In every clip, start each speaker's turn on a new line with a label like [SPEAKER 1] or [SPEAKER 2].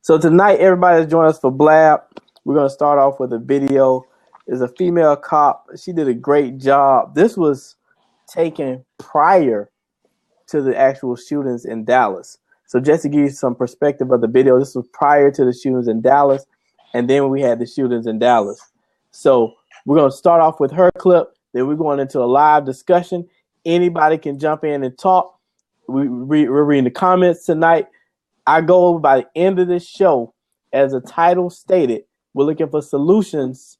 [SPEAKER 1] So tonight, everybody that's joining us for Blab, we're going to start off with a video. There's a female cop. She did a great job. This was taken prior to the actual shootings in Dallas. So just to give you some perspective of the video, this was prior to the shootings in Dallas, and then we had the shootings in Dallas. So we're going to start off with her clip, then we're going into a live discussion. Anybody can jump in and talk. We're reading the comments tonight. Our goal by the end of this show, as the title stated, we're looking for solutions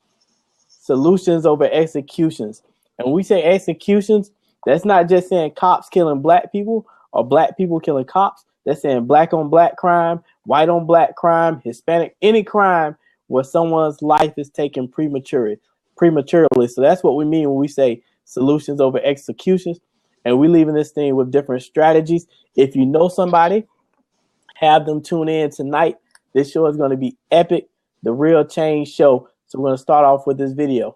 [SPEAKER 1] over executions. And when we say executions, that's not just saying cops killing black people or black people killing cops. That's saying black on black crime, white on black crime, Hispanic, any crime where someone's life is taken prematurely. So that's what we mean when we say solutions over executions. And we're leaving this thing with different strategies. If you know somebody, have them tune in tonight. This show is going to be epic, the Real Change Show. So we're going to start off with this video.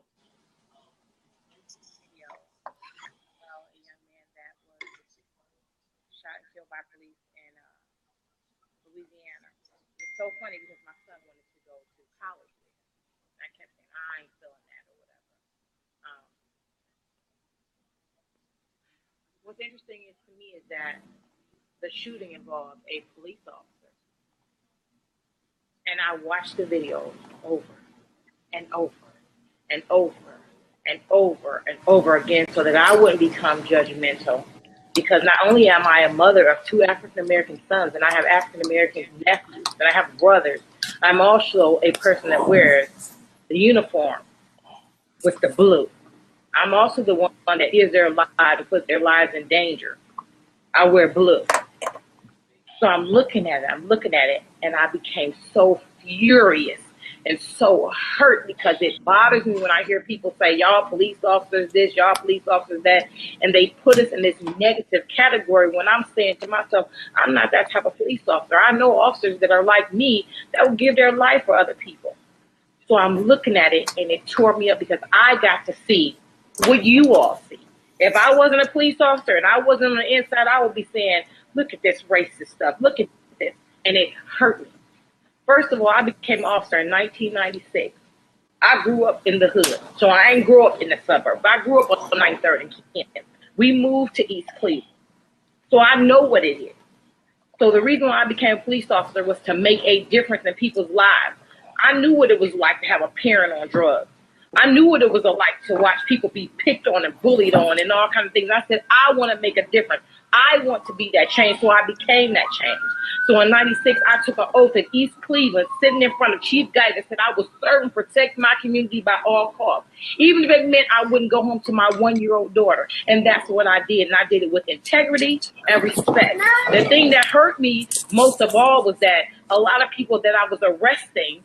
[SPEAKER 2] So funny because my son wanted to go to college there. And I kept saying, I ain't feeling that or whatever. What's interesting to me is that the shooting involved a police officer. And I watched the videos over and over and over and over and over again so that I wouldn't become judgmental. Because not only am I a mother of two African-American sons, and I have African-American nephews, and I have brothers, I'm also a person that wears the uniform with the blue. I'm also the one that gives their lives, to put their lives in danger. I wear blue. So I'm looking at it, and I became so furious and so hurt because it bothers me when I hear people say, y'all police officers this, y'all police officers that, and they put us in this negative category when I'm saying to myself, I'm not that type of police officer. I know officers that are like me that will give their life for other people. So I'm looking at it, and it tore me up because I got to see what you all see. If I wasn't a police officer and I wasn't on the inside, I would be saying, look at this racist stuff. Look at this. And it hurt me. First of all, I became an officer in 1996. I grew up in the hood, so I ain't grew up in the suburbs. I grew up on 93rd in Canton. We moved to East Cleveland, so I know what it is. So the reason why I became a police officer was to make a difference in people's lives. I knew what it was like to have a parent on drugs. I knew what it was like to watch people be picked on and bullied on and all kinds of things. I said, I want to make a difference. I want to be that change, so I became that change. So in 96, I took an oath in East Cleveland, sitting in front of Chief Guy that said I would serve and protect my community by all costs. Even if it meant I wouldn't go home to my 1-year-old daughter. And that's what I did. And I did it with integrity and respect. The thing that hurt me most of all was that a lot of people that I was arresting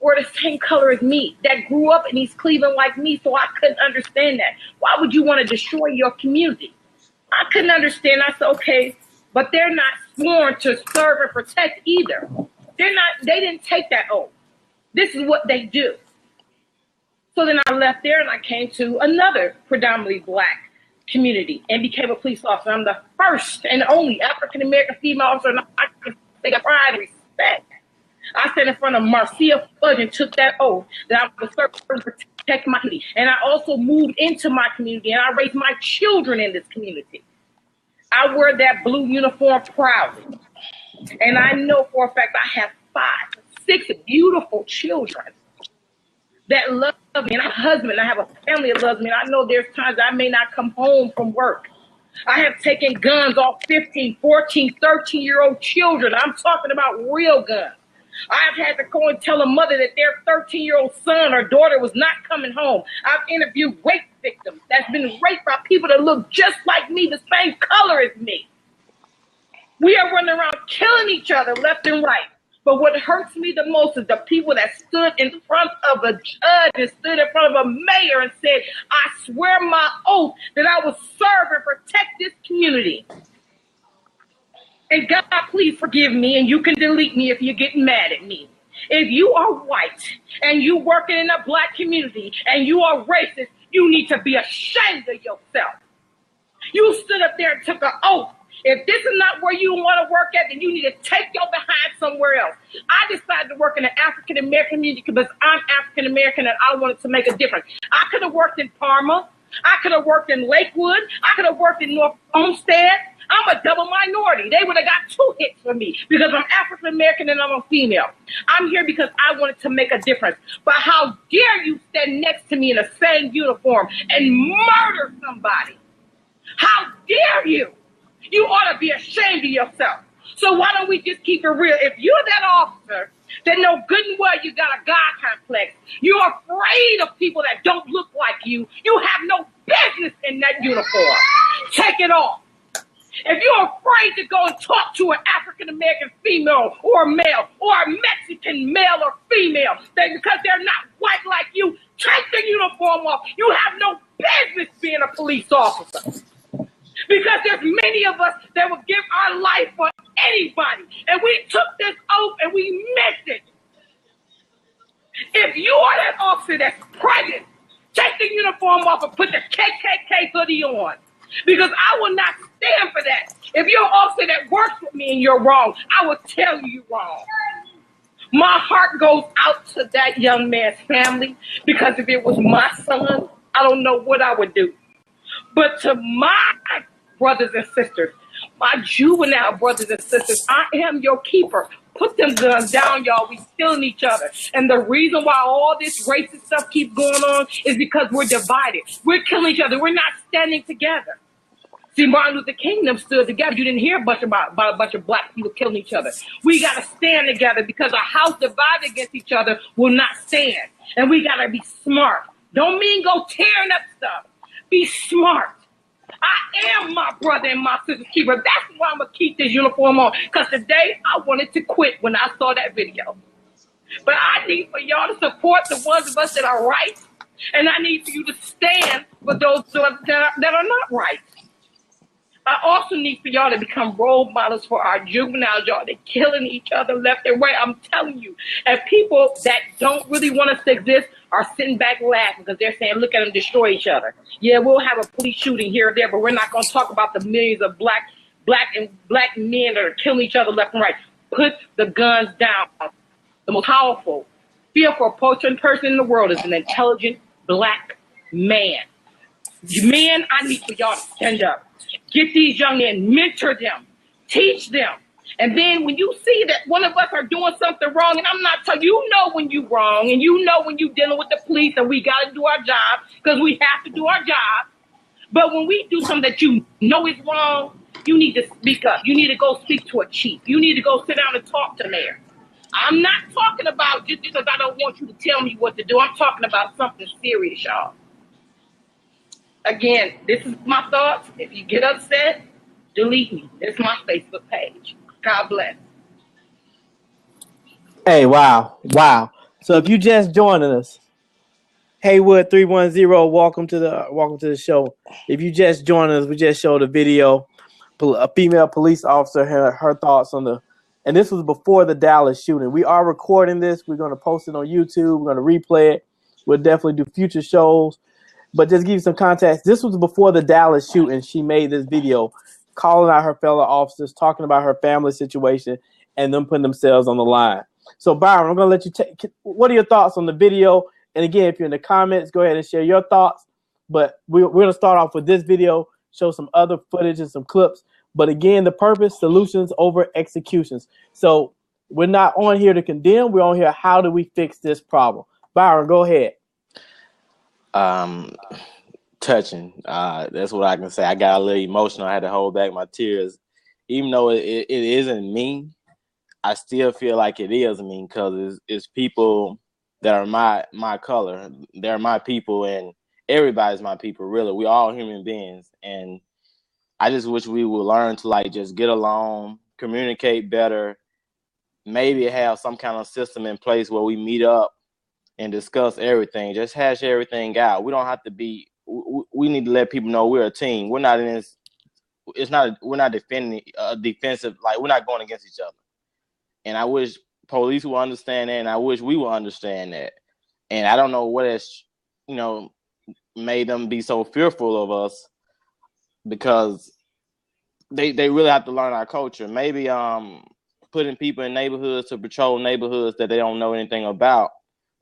[SPEAKER 2] were the same color as me, that grew up in East Cleveland like me, so I couldn't understand that. Why would you want to destroy your community? I couldn't understand. I said, okay, but they're not sworn to serve and protect either. They didn't take that oath. This is what they do. So then I left there and I came to another predominantly black community and became a police officer. I'm the first and only African-American female officer, and I can take pride and respect. I sat in front of Marcia Fudge and took that oath that I would serve and protect my community. And I also moved into my community, and I raised my children in this community. I wear that blue uniform proudly. And I know for a fact I have 6 beautiful children that love me. And I have a husband, I have a family that loves me. And I know there's times I may not come home from work. I have taken guns off 15, 14, 13-year-old children. I'm talking about real guns. I've had to go and tell a mother that their 13-year-old son or daughter was not coming home. I've interviewed rape victims that's been raped by people that look just like me, the same color as me. We are running around killing each other left and right. But what hurts me the most is the people that stood in front of a judge and stood in front of a mayor and said, I swear my oath that I will serve and protect this community. And God, please forgive me, and you can delete me if you're getting mad at me. If you are white and you working in a black community and you are racist, you need to be ashamed of yourself. You stood up there and took an oath If this is not where you want to work at, then you need to take your behind somewhere else. I decided to work in the African American community because I'm African American and I wanted to make a difference. I could have worked in Parma. I could have worked in Lakewood. I could have worked in North Olmsted. I'm a double minority. They would have got 2 hits for me because I'm African American and I'm a female. I'm here because I wanted to make a difference. But how dare you stand next to me in the same uniform and murder somebody? How dare you? You ought to be ashamed of yourself. So why don't we just keep it real? If you're that officer, then know good and well you got a God complex. You're afraid of people that don't look like you. You have no business in that uniform. Take it off. If you're afraid to go and talk to an African-American female or male or a Mexican male or female because they're not white like you, take the uniform off. You have no business being a police officer. Because there's many of us that will give our life for anybody. And we took this oath and we missed it. If you are that officer that's pregnant, take the uniform off and put the KKK hoodie on. Because I will not stand for that. If you're an officer that works with me and you're wrong, I will tell you you're wrong. My heart goes out to that young man's family because if it was my son, I don't know what I would do. But to my brothers and sisters, my juvenile brothers and sisters, I am your keeper. Put them guns down, y'all. We killing each other. And the reason why all this racist stuff keeps going on is because we're divided. We're killing each other. We're not standing together. See, Martin Luther King them stood together. You didn't hear about a bunch of black people killing each other. We got to stand together because a house divided against each other will not stand. And we got to be smart. Don't mean go tearing up stuff. Be smart. I am my brother and my sister's keeper. That's why I'm going to keep this uniform on. Because today I wanted to quit when I saw that video. But I need for y'all to support the ones of us that are right. And I need for you to stand for those that are not right. I also need for y'all to become role models for our juveniles, y'all. They're killing each other left and right. I'm telling you. And people that don't really want us to exist are sitting back laughing because they're saying, look at them destroy each other. Yeah, we'll have a police shooting here or there, but we're not going to talk about the millions of black men that are killing each other left and right. Put the guns down. The most powerful, fearful, approaching person in the world is an intelligent black man. Men, I need for y'all to stand up. Get these young men, mentor them, teach them. And then when you see that one of us are doing something wrong, and I'm not telling you, know when you're wrong, and you know when you're dealing with the police, and we got to do our job because we have to do our job. But when we do something that you know is wrong, you need to speak up. You need to go speak to a chief. You need to go sit down and talk to mayor. I'm not talking about just because I don't want you to tell me what to do. I'm talking about something serious, y'all. Again, this is my thoughts. If you get upset, delete me. It's my Facebook page. God bless.
[SPEAKER 1] Hey, wow. So if you just joining us, Haywood 310, welcome to the show. If you just joined us, we just showed a video. A female police officer had her thoughts on and this was before the Dallas shooting. We are recording this. We're going to post it on YouTube. We're going to replay it. We'll definitely do future shows. But just to give you some context, this was before the Dallas shooting. She made this video calling out her fellow officers, talking about her family situation, and them putting themselves on the line. So, Byron, I'm going to let you take – what are your thoughts on the video? And, again, if you're in the comments, go ahead and share your thoughts. But we're going to start off with this video, show some other footage and some clips. But, again, the purpose, solutions over executions. So we're not on here to condemn. We're on here, how do we fix this problem? Byron, go ahead.
[SPEAKER 3] Touching. That's what I can say. I got a little emotional. I had to hold back my tears. Even though it isn't me, I still feel like it is me because it's people that are my color. They're my people, and everybody's my people, really. We're all human beings. And I just wish we would learn to just get along, communicate better, maybe have some kind of system in place where we meet up and discuss everything. Just hash everything out. We don't have to be. We need to let people know we're a team. We're not in this. We're not defending defensive. We're not going against each other. And I wish police will understand that, and I wish we will understand that. And I don't know what has, made them be so fearful of us, because they really have to learn our culture. Maybe putting people in neighborhoods to patrol neighborhoods that they don't know anything about.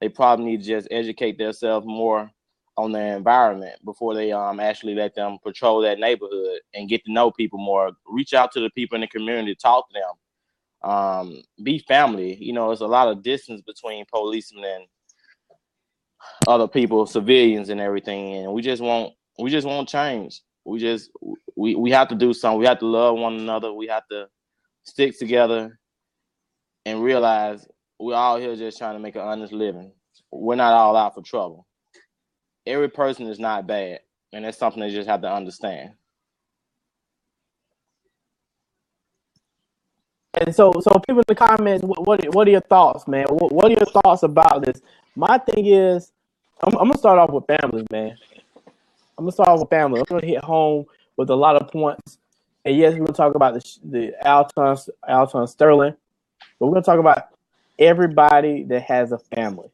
[SPEAKER 3] They probably need to just educate themselves more on their environment before they actually let them patrol that neighborhood and get to know people more. Reach out to the people in the community, talk to them. Be family. You know, there's a lot of distance between policemen and other people, civilians and everything, and we just won't change. We have to do something. We have to love one another. We have to stick together and realize we're all here just trying to make an honest living. We're not all out for trouble. Every person is not bad, and that's something they just have to understand.
[SPEAKER 1] And so people in the comments, what are your thoughts, man? What are your thoughts about this? My thing is, I'm gonna start off with families, man. I'm gonna hit home with a lot of points. And yes, we're gonna talk about the Alton Sterling, but we're gonna talk about everybody that has a family.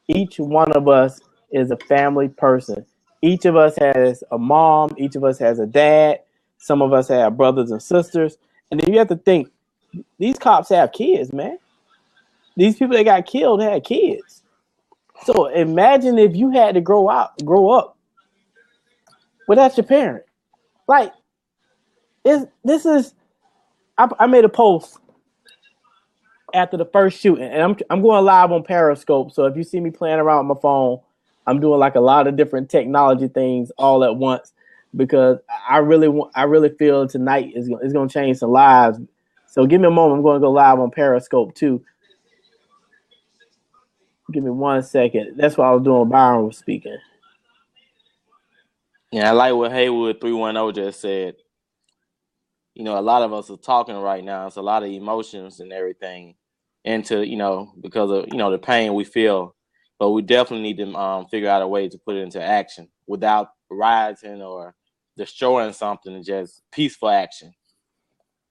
[SPEAKER 1] Each one of us is a family person. Each of us has a mom. Each of us has a dad. Some of us have brothers and sisters. And then you have to think, these cops have kids, man. These people that got killed had kids. So imagine if you had to grow up without your parent. Like, I made a post after the first shooting, and I'm going live on Periscope. So if you see me playing around with my phone, I'm doing like a lot of different technology things all at once because I really feel tonight is going to change some lives. So give me a moment. I'm going to go live on Periscope too. Give me 1 second. That's what I was doing. Byron was speaking.
[SPEAKER 3] Yeah, I like what Haywood 310 just said. You know, a lot of us are talking right now. It's a lot of emotions and everything into, you know, because of, you know, the pain we feel. But we definitely need to figure out a way to put it into action without rioting or destroying something, just peaceful action.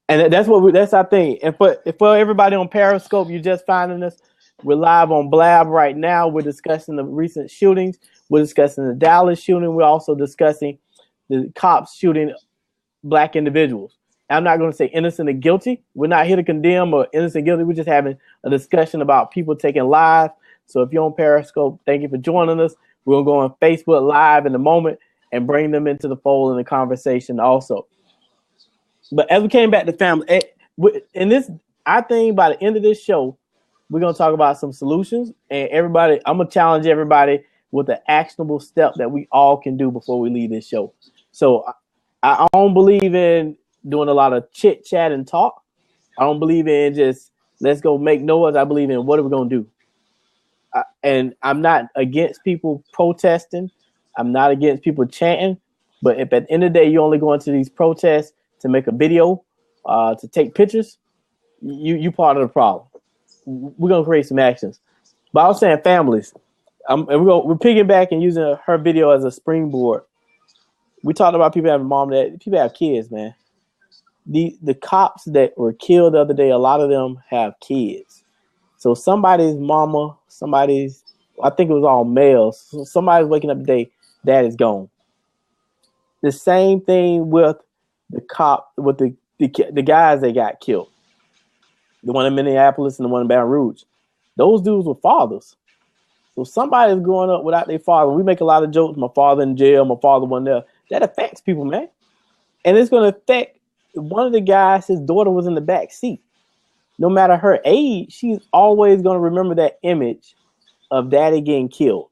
[SPEAKER 1] And that's our thing. And for everybody on Periscope, you're just finding us. We're live on Blab right now. We're discussing the recent shootings. We're discussing the Dallas shooting. We're also discussing the cops shooting black individuals. I'm not going to say innocent or guilty. We're not here to condemn or innocent or guilty. We're just having a discussion about people taking lives. So if you're on Periscope, thank you for joining us. We're going to go on Facebook Live in a moment and bring them into the fold in the conversation also. But as we came back to family, in this, I think by the end of this show, we're going to talk about some solutions. And everybody, I'm going to challenge everybody with an actionable step that we all can do before we leave this show. So I don't believe in doing a lot of chit chat and talk. I don't believe in just let's go make noise. I believe in what are we going to do? And I'm not against people protesting. I'm not against people chanting. But if at the end of the day, you're only going to these protests to make a video, to take pictures, you part of the problem. We're going to create some actions. But I was saying families. And we're picking back and using her video as a springboard. We talked about people having mom, dad. People have kids, man. The cops that were killed the other day, a lot of them have kids. So somebody's mama, I think it was all males. So somebody's waking up today, dad is gone. The same thing with the cop, with the guys that got killed. The one in Minneapolis and the one in Baton Rouge. Those dudes were fathers. So somebody's growing up without their father. We make a lot of jokes. My father in jail. My father wasn't there. That affects people, man. And it's going to affect one of the guys. His daughter was in the back seat. No matter her age, she's always going to remember that image of daddy getting killed.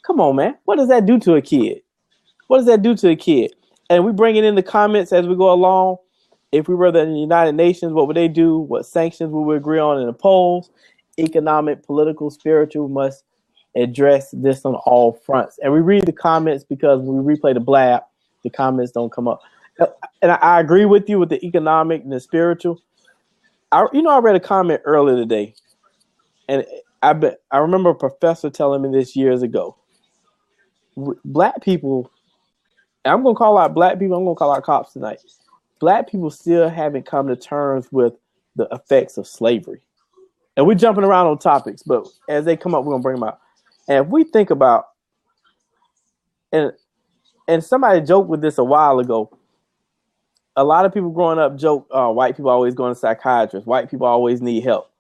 [SPEAKER 1] Come on, man. What does that do to a kid? What does that do to a kid? And we bring it in the comments as we go along. If we were in the United Nations, what would they do? What sanctions would we agree on and oppose? Economic, political, spiritual must address this on all fronts. And we read the comments because when we replay the blab, the comments don't come up. And I agree with you with the economic and the spiritual. I read a comment earlier today, and I remember a professor telling me this years ago. Black people, and I'm going to call out black people, I'm going to call out cops tonight. Black people still haven't come to terms with the effects of slavery. And we're jumping around on topics, but as they come up, we're going to bring them out. And if we think about, and somebody joked with this a while ago, a lot of people growing up joke, white people always going to psychiatrists. White people always need help.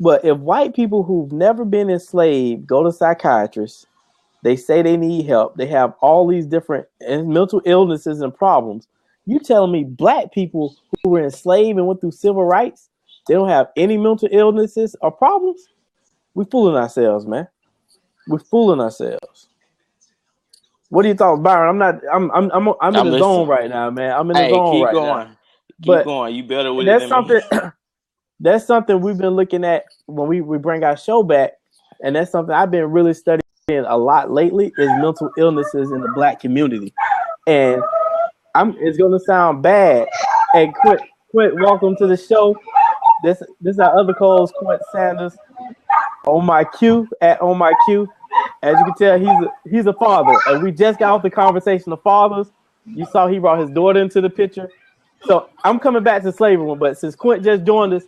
[SPEAKER 1] But if white people who've never been enslaved go to psychiatrists, they say they need help. They have all these different mental illnesses and problems. You telling me black people who were enslaved and went through civil rights, they don't have any mental illnesses or problems? We're fooling ourselves, man. We're fooling ourselves. What do you thought, Byron? I'm in the zone right now, man. I'm in the
[SPEAKER 3] Hey,
[SPEAKER 1] zone
[SPEAKER 3] keep
[SPEAKER 1] right
[SPEAKER 3] going.
[SPEAKER 1] now.
[SPEAKER 3] Keep
[SPEAKER 1] But
[SPEAKER 3] going. You better with it
[SPEAKER 1] that's
[SPEAKER 3] than me.
[SPEAKER 1] something that's something we've been looking at when we bring our show back, and that's something I've been really studying a lot lately is mental illnesses in the black community. And it's gonna sound bad. Hey, Quint, welcome to the show. This is our other co-host, Quint Sanders, on my Q. As you can tell, he's a father, and we just got off the conversation of fathers. You saw he brought his daughter into the picture. So I'm coming back to slavery, but since Quint just joined us,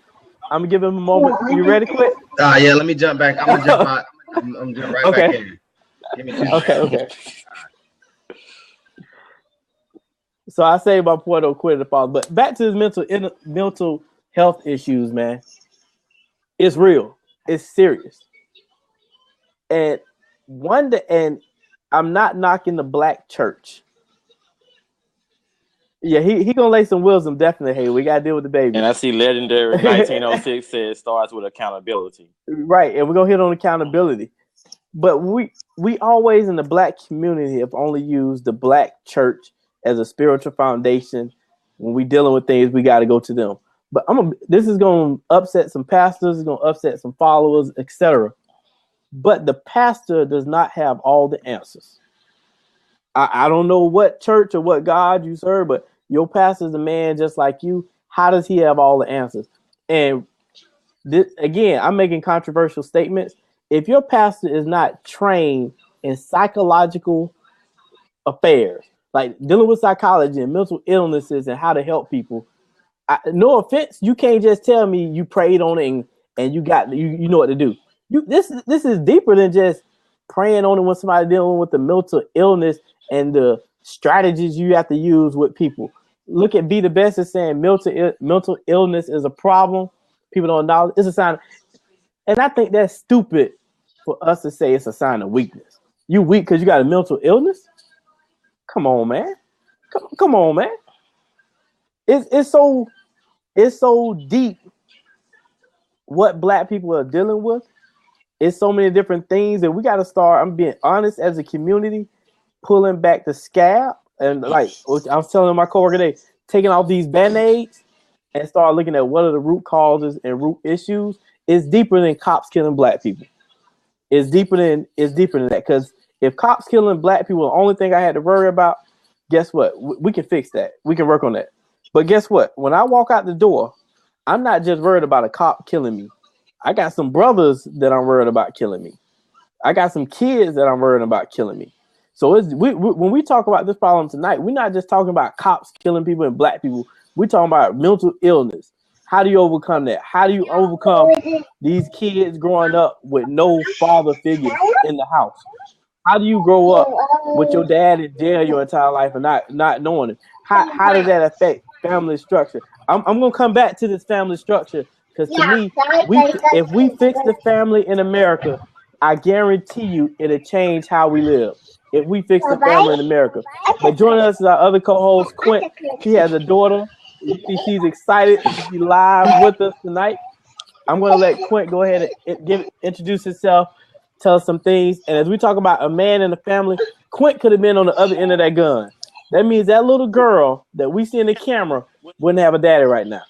[SPEAKER 1] I'm gonna give him a moment. You ready, Quint?
[SPEAKER 4] Yeah, let me jump back. I'm gonna jump out. I'm jump right back in. Give me 2 seconds.
[SPEAKER 1] Okay. So I say my point on Quint the father, but back to his mental health issues, man. It's real. It's serious. And and I'm not knocking the black church. Yeah, he gonna lay some wisdom, definitely. Hey, we gotta deal with the baby.
[SPEAKER 3] And I see legendary 1906 says starts with accountability.
[SPEAKER 1] Right, and we're gonna hit on accountability. But we always in the black community have only used the black church as a spiritual foundation. When we dealing with things, we got to go to them. But this is gonna upset some pastors, it's gonna upset some followers, etc. But the pastor does not have all the answers. I don't know what church or what God you serve, but your pastor's a man just like you. How does he have all the answers? And this, again, I'm making controversial statements. If your pastor is not trained in psychological affairs, like dealing with psychology and mental illnesses and how to help people, no offense, you can't just tell me you prayed on it and you got you know what to do. This is deeper than just praying on it when somebody dealing with the mental illness and the strategies you have to use with people. Look at Be the Best is saying mental illness is a problem. People don't know it's a sign. And I think that's stupid for us to say it's a sign of weakness. You weak because you got a mental illness? Come on, man. Come on, man. It's so deep what black people are dealing with. It's so many different things, and we got to start. I'm being honest as a community, pulling back the scab, and like I was telling my coworker today, taking off these band-aids and start looking at what are the root causes and root issues. It's deeper than cops killing black people. It's deeper than that. Because if cops killing black people, the only thing I had to worry about, guess what? We can fix that. We can work on that. But guess what? When I walk out the door, I'm not just worried about a cop killing me. I got some brothers that I'm worried about killing me. I got some kids that I'm worried about killing me. So when we talk about this problem tonight, we're not just talking about cops killing people and black people. We're talking about mental illness. How do you overcome that? How do you overcome these kids growing up with no father figure in the house? How do you grow up with your dad in jail your entire life and not knowing it? How does that affect family structure? I'm gonna come back to this family structure because to me, if we fix the family in America, I guarantee you it'll change how we live. If we fix the family in America. But joining us is our other co-host, Quint. She has a daughter. She's excited to be live with us tonight. I'm going to let Quint go ahead and introduce himself, tell us some things. And as we talk about a man in the family, Quint could have been on the other end of that gun. That means that little girl that we see in the camera wouldn't have a daddy right now.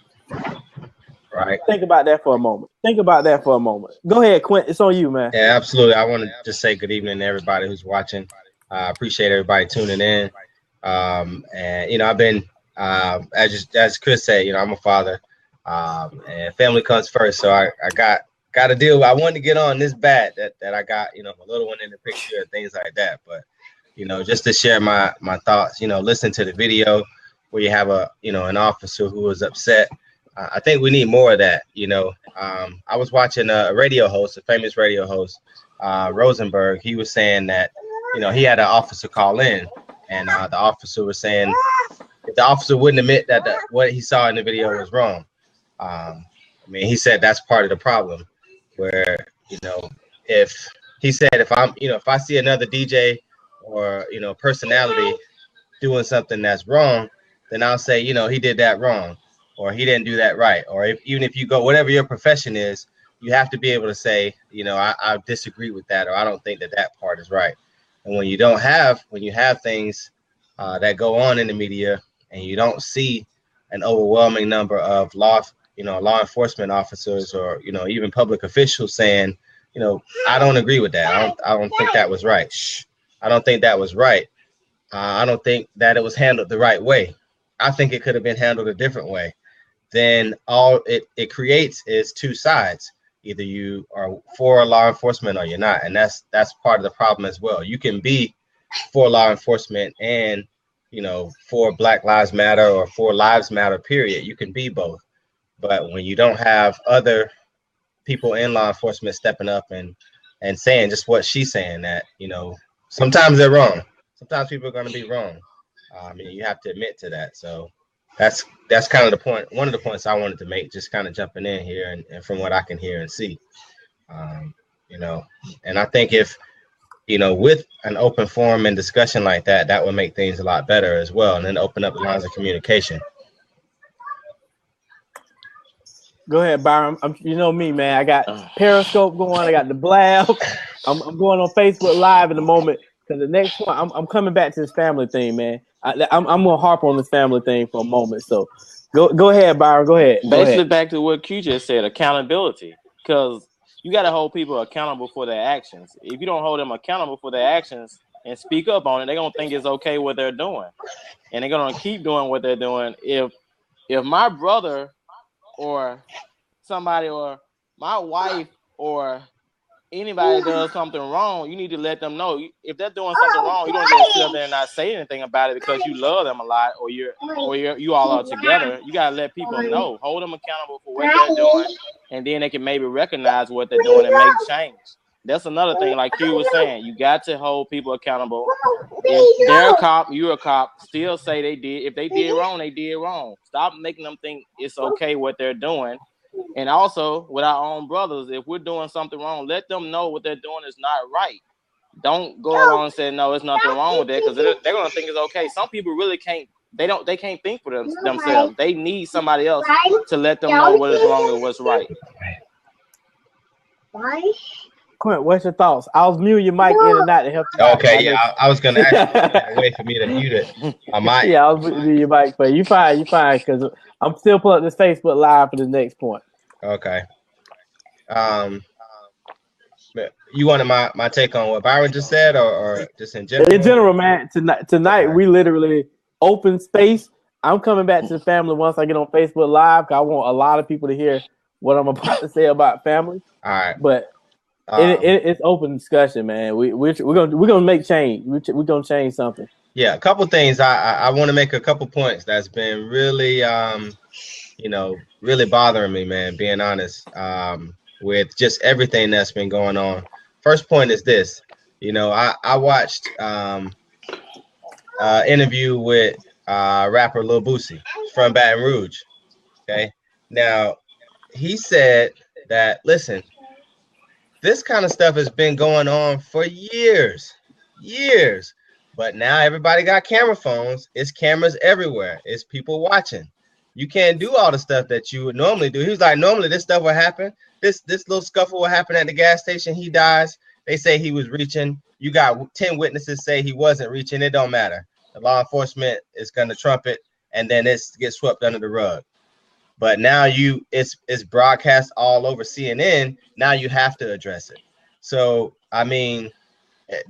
[SPEAKER 4] Right.
[SPEAKER 1] Think about that for a moment. Go ahead, Quint. It's on you, man.
[SPEAKER 4] Yeah, absolutely. I want to just say good evening to everybody who's watching. I appreciate everybody tuning in. And I've been as Chris said, I'm a father, and family comes first. So I got to deal with. I wanted to get on this bat that I got, my little one in the picture and things like that. But just to share my thoughts, listen to the video where you have an officer who was upset. I think we need more of that. I was watching a famous radio host, Rosenberg. He was saying that he had an officer call in, and the officer was saying the officer wouldn't admit that what he saw in the video was wrong. I mean, he said that's part of the problem, where if he said if I see another DJ or personality doing something that's wrong, then I'll say he did that wrong, or he didn't do that right, or even if you go whatever your profession is, you have to be able to say I disagree with that, or I don't think that part is right. And when you have things that go on in the media, and you don't see an overwhelming number of law enforcement officers, or even public officials saying, I don't agree with that. I don't think that was right. I don't think that was right. I don't think that it was handled the right way. I think it could have been handled a different way. Then all it creates is two sides. Either you are for law enforcement or you're not, and that's part of the problem as well. You can be for law enforcement and for Black Lives Matter or for Lives Matter, period. You can be both. But when you don't have other people in law enforcement stepping up and saying just what she's saying, that sometimes they're wrong. Sometimes people are going to be wrong. You have to admit to that. So that's kind of the point. One of the points I wanted to make, just kind of jumping in here and from what I can hear and see, and I think if with an open forum and discussion like that, that would make things a lot better as well, and then open up the lines of communication.
[SPEAKER 1] Go ahead, Byron. You know me, man. I got Periscope going. I got the Blab. I'm going on Facebook Live in a moment, because the next one I'm coming back to this family thing, man. I'm gonna harp on this family thing for a moment. So go ahead, Byron. Go ahead.
[SPEAKER 3] Basically, back to what Q just said: accountability, because you got to hold people accountable for their actions. If you don't hold them accountable for their actions and speak up on it, they're gonna think it's okay what they're doing, and they're gonna keep doing what they're doing. If my brother or somebody or my wife or anybody does something wrong, you need to let them know. If they're doing something wrong, you don't just sit up there and not say anything about it because you love them a lot, or you all are together. You gotta let people know, hold them accountable for what they're doing, and then they can maybe recognize what they're doing and make change. That's another thing, like you was saying, you got to hold people accountable. If they're a cop, you're a cop, still say they did. If they did wrong, they did wrong. Stop making them think it's okay what they're doing. And also with our own brothers, if we're doing something wrong, let them know what they're doing is not right. Don't go along and say, no, it's nothing wrong with that, because they're going to think it's okay. Some people really can't. They can't think for themselves. They need somebody else to let them know what is wrong and what's right.
[SPEAKER 1] Quint, what's your thoughts? I was muting your mic in and out to help you.
[SPEAKER 4] Okay, yeah, I was gonna ask wait for me to mute it. I might.
[SPEAKER 1] Yeah, I was muting your mic, but you fine, because I'm still pulling up this Facebook Live for the next point.
[SPEAKER 4] Okay. You wanted my take on what Byron just said, or just in general?
[SPEAKER 1] In general, man. Tonight okay. We literally open space. I'm coming back to the family once I get on Facebook Live, because I want a lot of people to hear what I'm about to say about family.
[SPEAKER 4] All right,
[SPEAKER 1] but it's open discussion, man. We're gonna make change. We're gonna change something.
[SPEAKER 4] Yeah, a couple things. I want to make a couple points that's been really really bothering me, man. Being honest, with just everything that's been going on. First point is this. I watched interview with rapper Lil Boosie from Baton Rouge. Okay, now he said that, listen, this kind of stuff has been going on for years, but now everybody got camera phones. It's cameras everywhere. It's people watching. You can't do all the stuff that you would normally do. He was like, normally this stuff would happen. This little scuffle will happen at the gas station. He dies. They say he was reaching. You got 10 witnesses say he wasn't reaching. It don't matter. The law enforcement is going to trump it, and then it gets swept under the rug. But now it's broadcast all over CNN. Now you have to address it. So, I mean,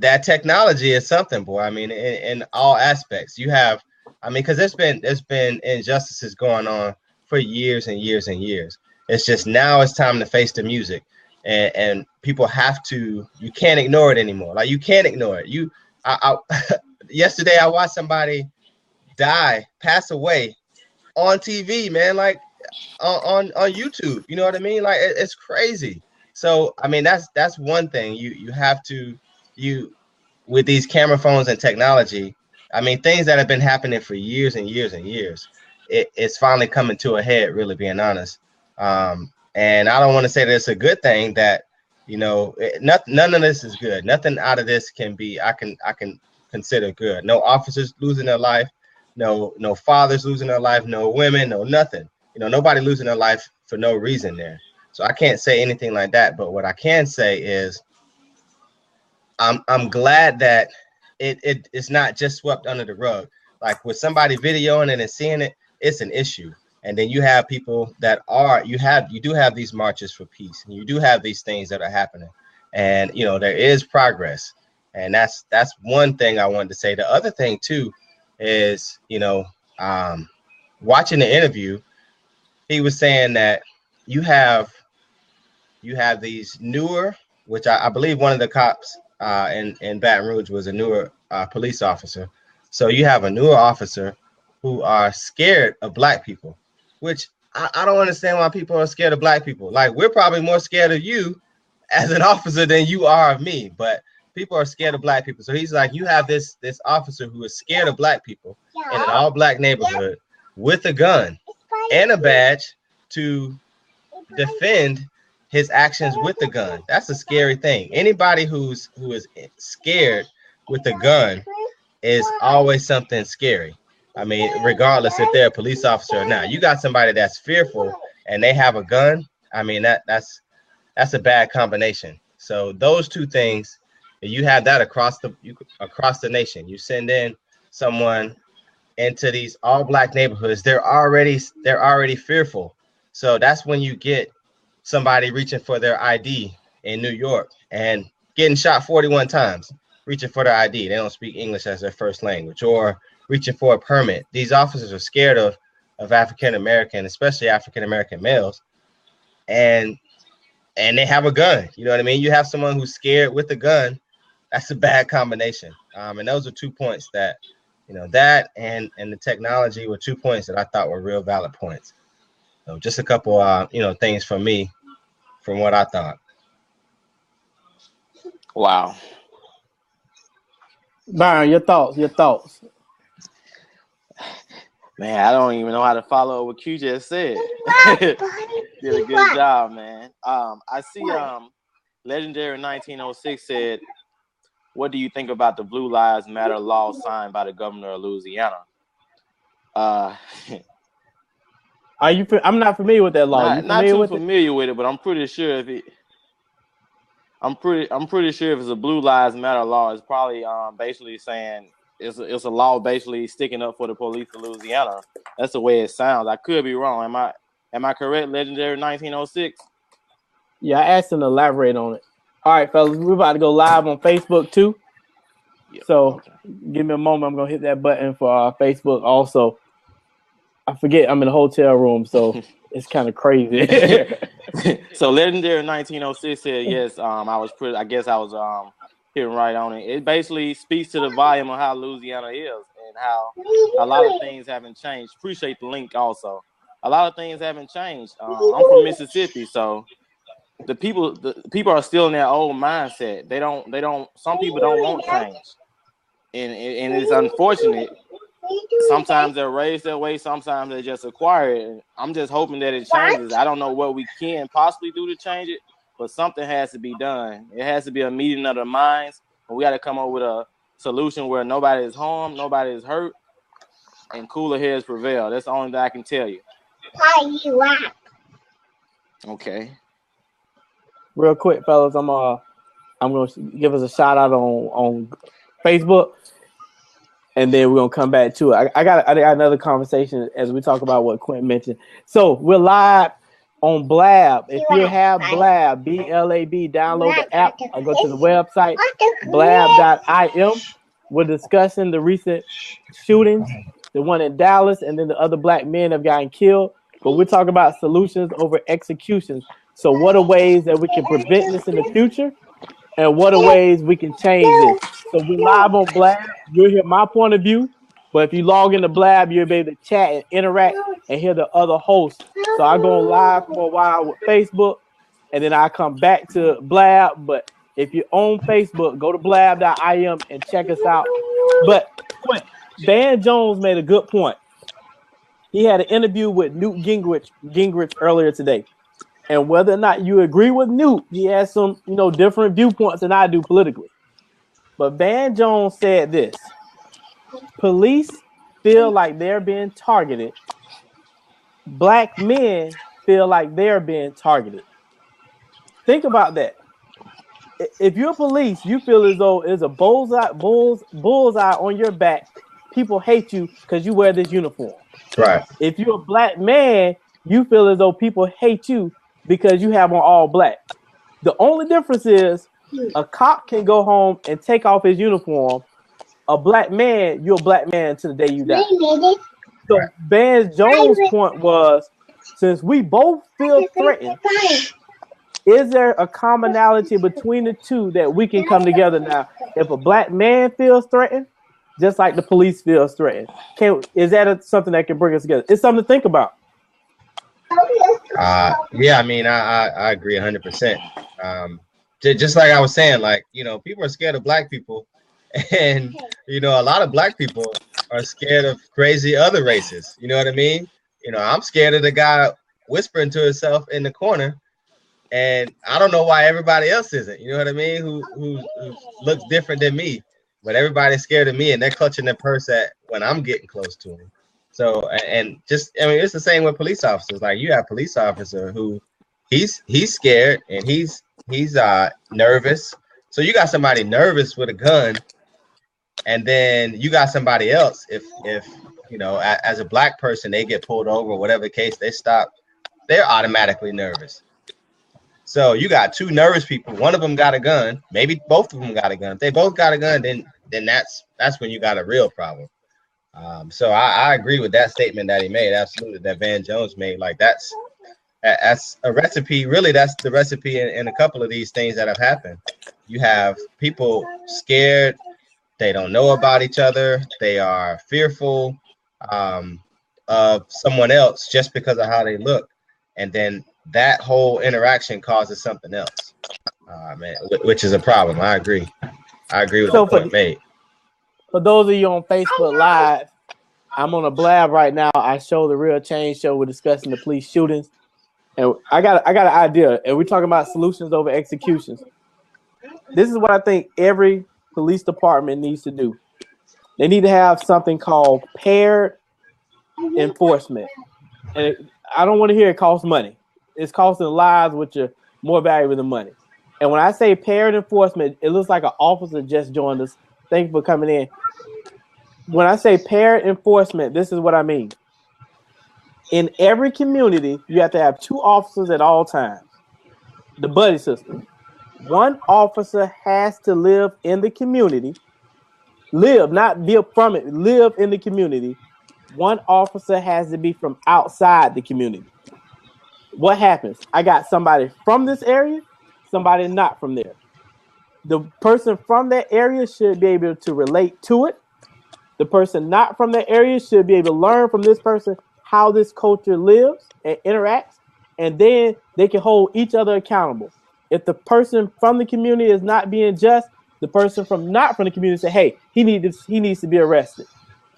[SPEAKER 4] that technology is something, boy. I mean, in all aspects, you have, I mean, because there's been injustices going on for years and years and years. It's just now it's time to face the music, and people have to. You can't ignore it anymore. Like, you can't ignore it. Yesterday I watched somebody pass away on TV, man. Like on YouTube. You know what I mean? Like, it's crazy. So, I mean, that's one thing you have to with these camera phones and technology. I mean, things that have been happening for years and years and years. It's finally coming to a head, really being honest. And I don't want to say that it's a good thing that, none of this is good. Nothing out of this can be, I can consider good. No officers losing their life, no fathers losing their life, no women, no nothing. Nobody losing their life for no reason there. So I can't say anything like that. But what I can say is I'm glad that it's not just swept under the rug. Like with somebody videoing it and seeing it, it's an issue. And then you have people that you do have these marches for peace, and you do have these things that are happening, and there is progress, and that's one thing I wanted to say. The other thing too is watching the interview, he was saying that you have these newer, which I believe one of the cops in Baton Rouge was a newer police officer. So you have a newer officer who are scared of black people, which I don't understand why people are scared of black people. Like, we're probably more scared of you as an officer than you are of me, but people are scared of black people. So he's like, you have this officer who is scared of black people in an all black neighborhood with a gun and a badge to defend his actions with the gun. That's a scary thing. Anybody who is scared with a gun is always something scary. I mean, regardless if they're a police officer or not. You got somebody that's fearful and they have a gun. I mean, that's a bad combination. So those two things, you have that across the nation. You send in someone into these all black neighborhoods, they're already fearful. So that's when you get somebody reaching for their ID in New York and getting shot 41 times, reaching for their ID. They don't speak English as their first language, or reaching for a permit. These officers are scared of African American, especially African American males, and they have a gun. You know what I mean? You have someone who's scared with a gun. That's a bad combination. And those are 2 points that, that and the technology were 2 points that I thought were real valid points. So just a couple, things from me, from what I thought.
[SPEAKER 3] Wow.
[SPEAKER 1] Byron, your thoughts.
[SPEAKER 3] Man, I don't even know how to follow what Q just said. Did a good job, man. I see Legendary 1906 said, what do you think about the Blue Lives Matter law signed by the governor of Louisiana?
[SPEAKER 1] I'm not familiar with that law.
[SPEAKER 3] Not too familiar with it, but I'm pretty sure I'm pretty sure if it's a Blue Lives Matter law, it's probably basically saying it's a law basically sticking up for the police of Louisiana. That's the way it sounds. I could be wrong. Am I correct, Legendary 1906?
[SPEAKER 1] Yeah, I asked him to elaborate on it. All right, fellas, we're about to go live on Facebook too. Yep. So give me a moment. I'm gonna hit that button for Facebook also. I forget I'm in a hotel room, so it's kind of crazy.
[SPEAKER 3] So Legendary 1906 said yes. I guess I was hitting right on it. It basically speaks to the volume of how Louisiana is and how a lot of things haven't changed. Appreciate the link also. A lot of things haven't changed. I'm from Mississippi, so the people are still in their old mindset. They don't. Some people don't want change, and it's unfortunate. Sometimes they're raised that way. Sometimes they just acquire it. I'm just hoping that it changes. I don't know what we can possibly do to change it, but something has to be done. It has to be a meeting of the minds, and we got to come up with a solution where nobody is harmed, nobody is hurt, and cooler heads prevail. That's the only thing I can tell you. Okay.
[SPEAKER 1] Real quick, fellas, I'm gonna give us a shout out on Facebook, and then we're gonna come back to it. I got another conversation as we talk about what Quentin mentioned. So we're live on Blab. If you have Blab, BLAB, download the app or go to the website blab.im. We're discussing the recent shootings, the one in Dallas, and then the other black men have gotten killed. But we're talking about solutions over executions. So what are ways that we can prevent this in the future? And what are ways we can change this? So we're live on Blab. You'll hear my point of view. But if you log into Blab, you'll be able to chat and interact and hear the other hosts. So I go live for a while with Facebook, and then I come back to Blab. But if you're on Facebook, go to blab.im and check us out. But Van Jones made a good point. He had an interview with Newt Gingrich earlier today. And whether or not you agree with Newt, he has some, different viewpoints than I do politically. But Van Jones said this: police feel like they're being targeted. Black men feel like they're being targeted. Think about that. If you're police, you feel as though there's a bullseye on your back. People hate you because you wear this uniform.
[SPEAKER 4] Right.
[SPEAKER 1] If you're a black man, you feel as though people hate you because you have on all black. The only difference is a cop can go home and take off his uniform. A black man, you're a black man until the day you die. So Van Jones' point was, since we both feel threatened, is there a commonality between the two that we can come together now? If a black man feels threatened, just like the police feels threatened, is that something that can bring us together? It's something to think about.
[SPEAKER 4] Yeah, I mean, I agree 100%. Just like I was saying, like, people are scared of black people, and a lot of black people are scared of crazy other races. You know what I mean? I'm scared of the guy whispering to himself in the corner, and I don't know why everybody else isn't. You know what I mean? Who looks different than me, but everybody's scared of me, and they're clutching their purse when I'm getting close to them. So, and it's the same with police officers. Like, you have police officer who he's scared and he's nervous. So you got somebody nervous with a gun, and then you got somebody else. If as a black person, they get pulled over, whatever the case, they stop, they're automatically nervous. So you got two nervous people. One of them got a gun. Maybe both of them got a gun. If they both got a gun, then that's when you got a real problem. So I agree with that statement that he made. Absolutely, that Van Jones made. Like, that's a recipe. Really, that's the recipe in a couple of these things that have happened. You have people scared. They don't know about each other. They are fearful of someone else just because of how they look. And then that whole interaction causes something else, which is a problem. I agree with the point made.
[SPEAKER 1] For those of you on Facebook Live, I'm on a blab right now. I show the Real Change Show. We're discussing the police shootings, and I got an idea. And we're talking about solutions over executions. This is what I think every police department needs to do. They need to have something called paired enforcement. And I don't want to hear it costs money. It's costing lives, which are more valuable than money. And when I say paired enforcement, it looks like an officer just joined us. Thank you for coming in. When I say paired enforcement, this is what I mean. In every community, you have to have two officers at all times. The buddy system. One officer has to live in the community. Live, not be from it. Live in the community. One officer has to be from outside the community. What happens? I got somebody from this area, somebody not from there. The person from that area should be able to relate to it. The person not from that area should be able to learn from this person how this culture lives and interacts, and then they can hold each other accountable. If the person from the community is not being just, the person not from the community say, hey, he needs to be arrested.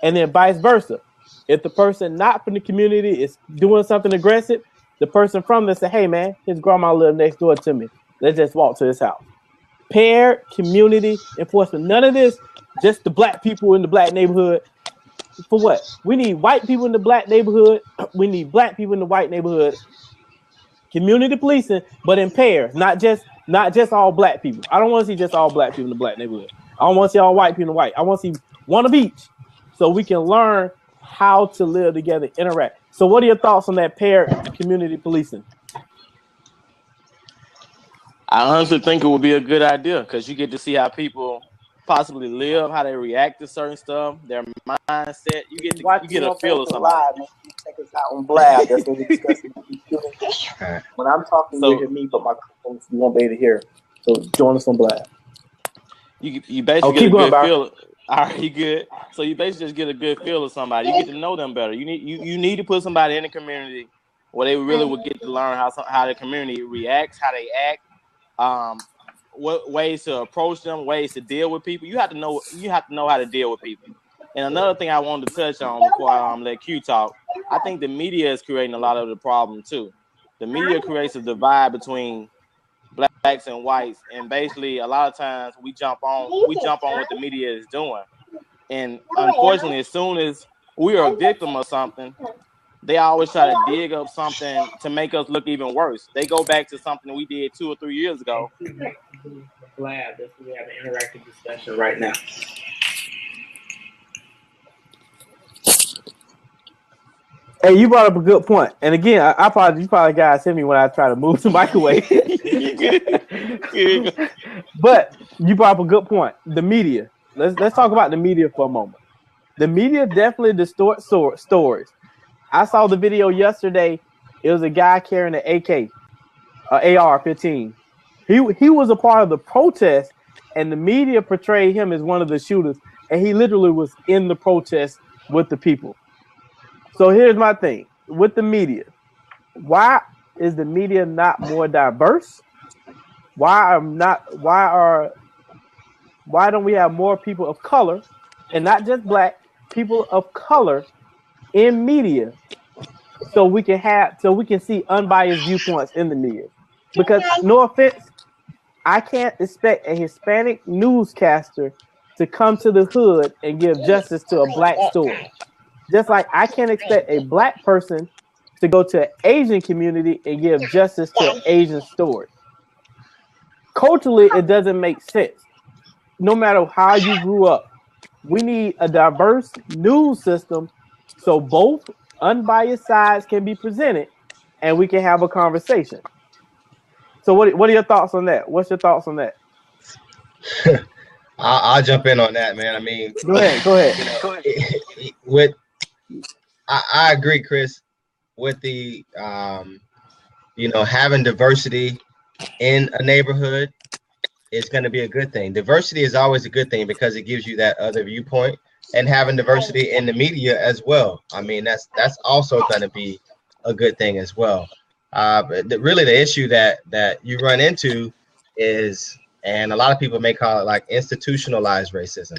[SPEAKER 1] And then vice versa. If the person not from the community is doing something aggressive, the person from there say, hey, man, his grandma lives next door to me. Let's just walk to his house. Paired community enforcement. None of this, just the black people in the black neighborhood. For what? We need white people in the black neighborhood. We need black people in the white neighborhood. Community policing, but in pairs, not just all black people. I don't want to see just all black people in the black neighborhood. I don't want to see all white people in the white. I want to see one of each, so we can learn how to live together, interact. So, what are your thoughts on that paired community policing?
[SPEAKER 3] I honestly think it would be a good idea because you get to see how people possibly live, how they react to certain stuff, their mindset. You get a feel of somebody.
[SPEAKER 1] Check us out on Blab. That's what we're discussing. When I'm talking, you hear me, but my microphone you won't be able to hear. So join us on Blab.
[SPEAKER 3] You basically get a good feel. All right, you good. So you basically just get a good feel of somebody. You get to know them better. You need to put somebody in the community where they really would get to learn how the community reacts, how they act. What ways to approach them, ways to deal with people. You have to know how to deal with people. And another thing I wanted to touch on before I let Q talk, I think the media is creating a lot of the problem too. The media creates a divide between blacks and whites, and basically a lot of times we jump on what the media is doing. And unfortunately, as soon as we are a victim of something, they always try to dig up something to make us look even worse. They go back to something we did 2 or 3 years ago.
[SPEAKER 2] Glad that we have an interactive discussion right now.
[SPEAKER 1] Hey, you brought up a good point. And again, you probably guys hit me when I try to move the microwave. But you brought up a good point. The media. Let's talk about the media for a moment. The media definitely distorts stories. I saw the video yesterday. It was a guy carrying an AK, AR-15. He was a part of the protest, and the media portrayed him as one of the shooters, and he literally was in the protest with the people. So here's my thing with the media. Why is the media not more diverse? Why don't we have more people of color, and not just black people of color in media, so we can see unbiased viewpoints in the media? Because no offense, I can't expect a Hispanic newscaster to come to the hood and give justice to a black story. Just like I can't expect a black person to go to an Asian community and give justice to an Asian story. Culturally, it doesn't make sense. No matter how you grew up, we need a diverse news system so both unbiased sides can be presented and we can have a conversation. So what are your thoughts on that? What's your thoughts on that?
[SPEAKER 4] I'll jump in on that, man. I mean,
[SPEAKER 1] go ahead.
[SPEAKER 4] I agree, Chris, with the having diversity in a neighborhood is going to be a good thing. Diversity is always a good thing because it gives you that other viewpoint, and having diversity in the media as well. I mean, that's also going to be a good thing as well. But really the issue that you run into is, and a lot of people may call it like institutionalized racism,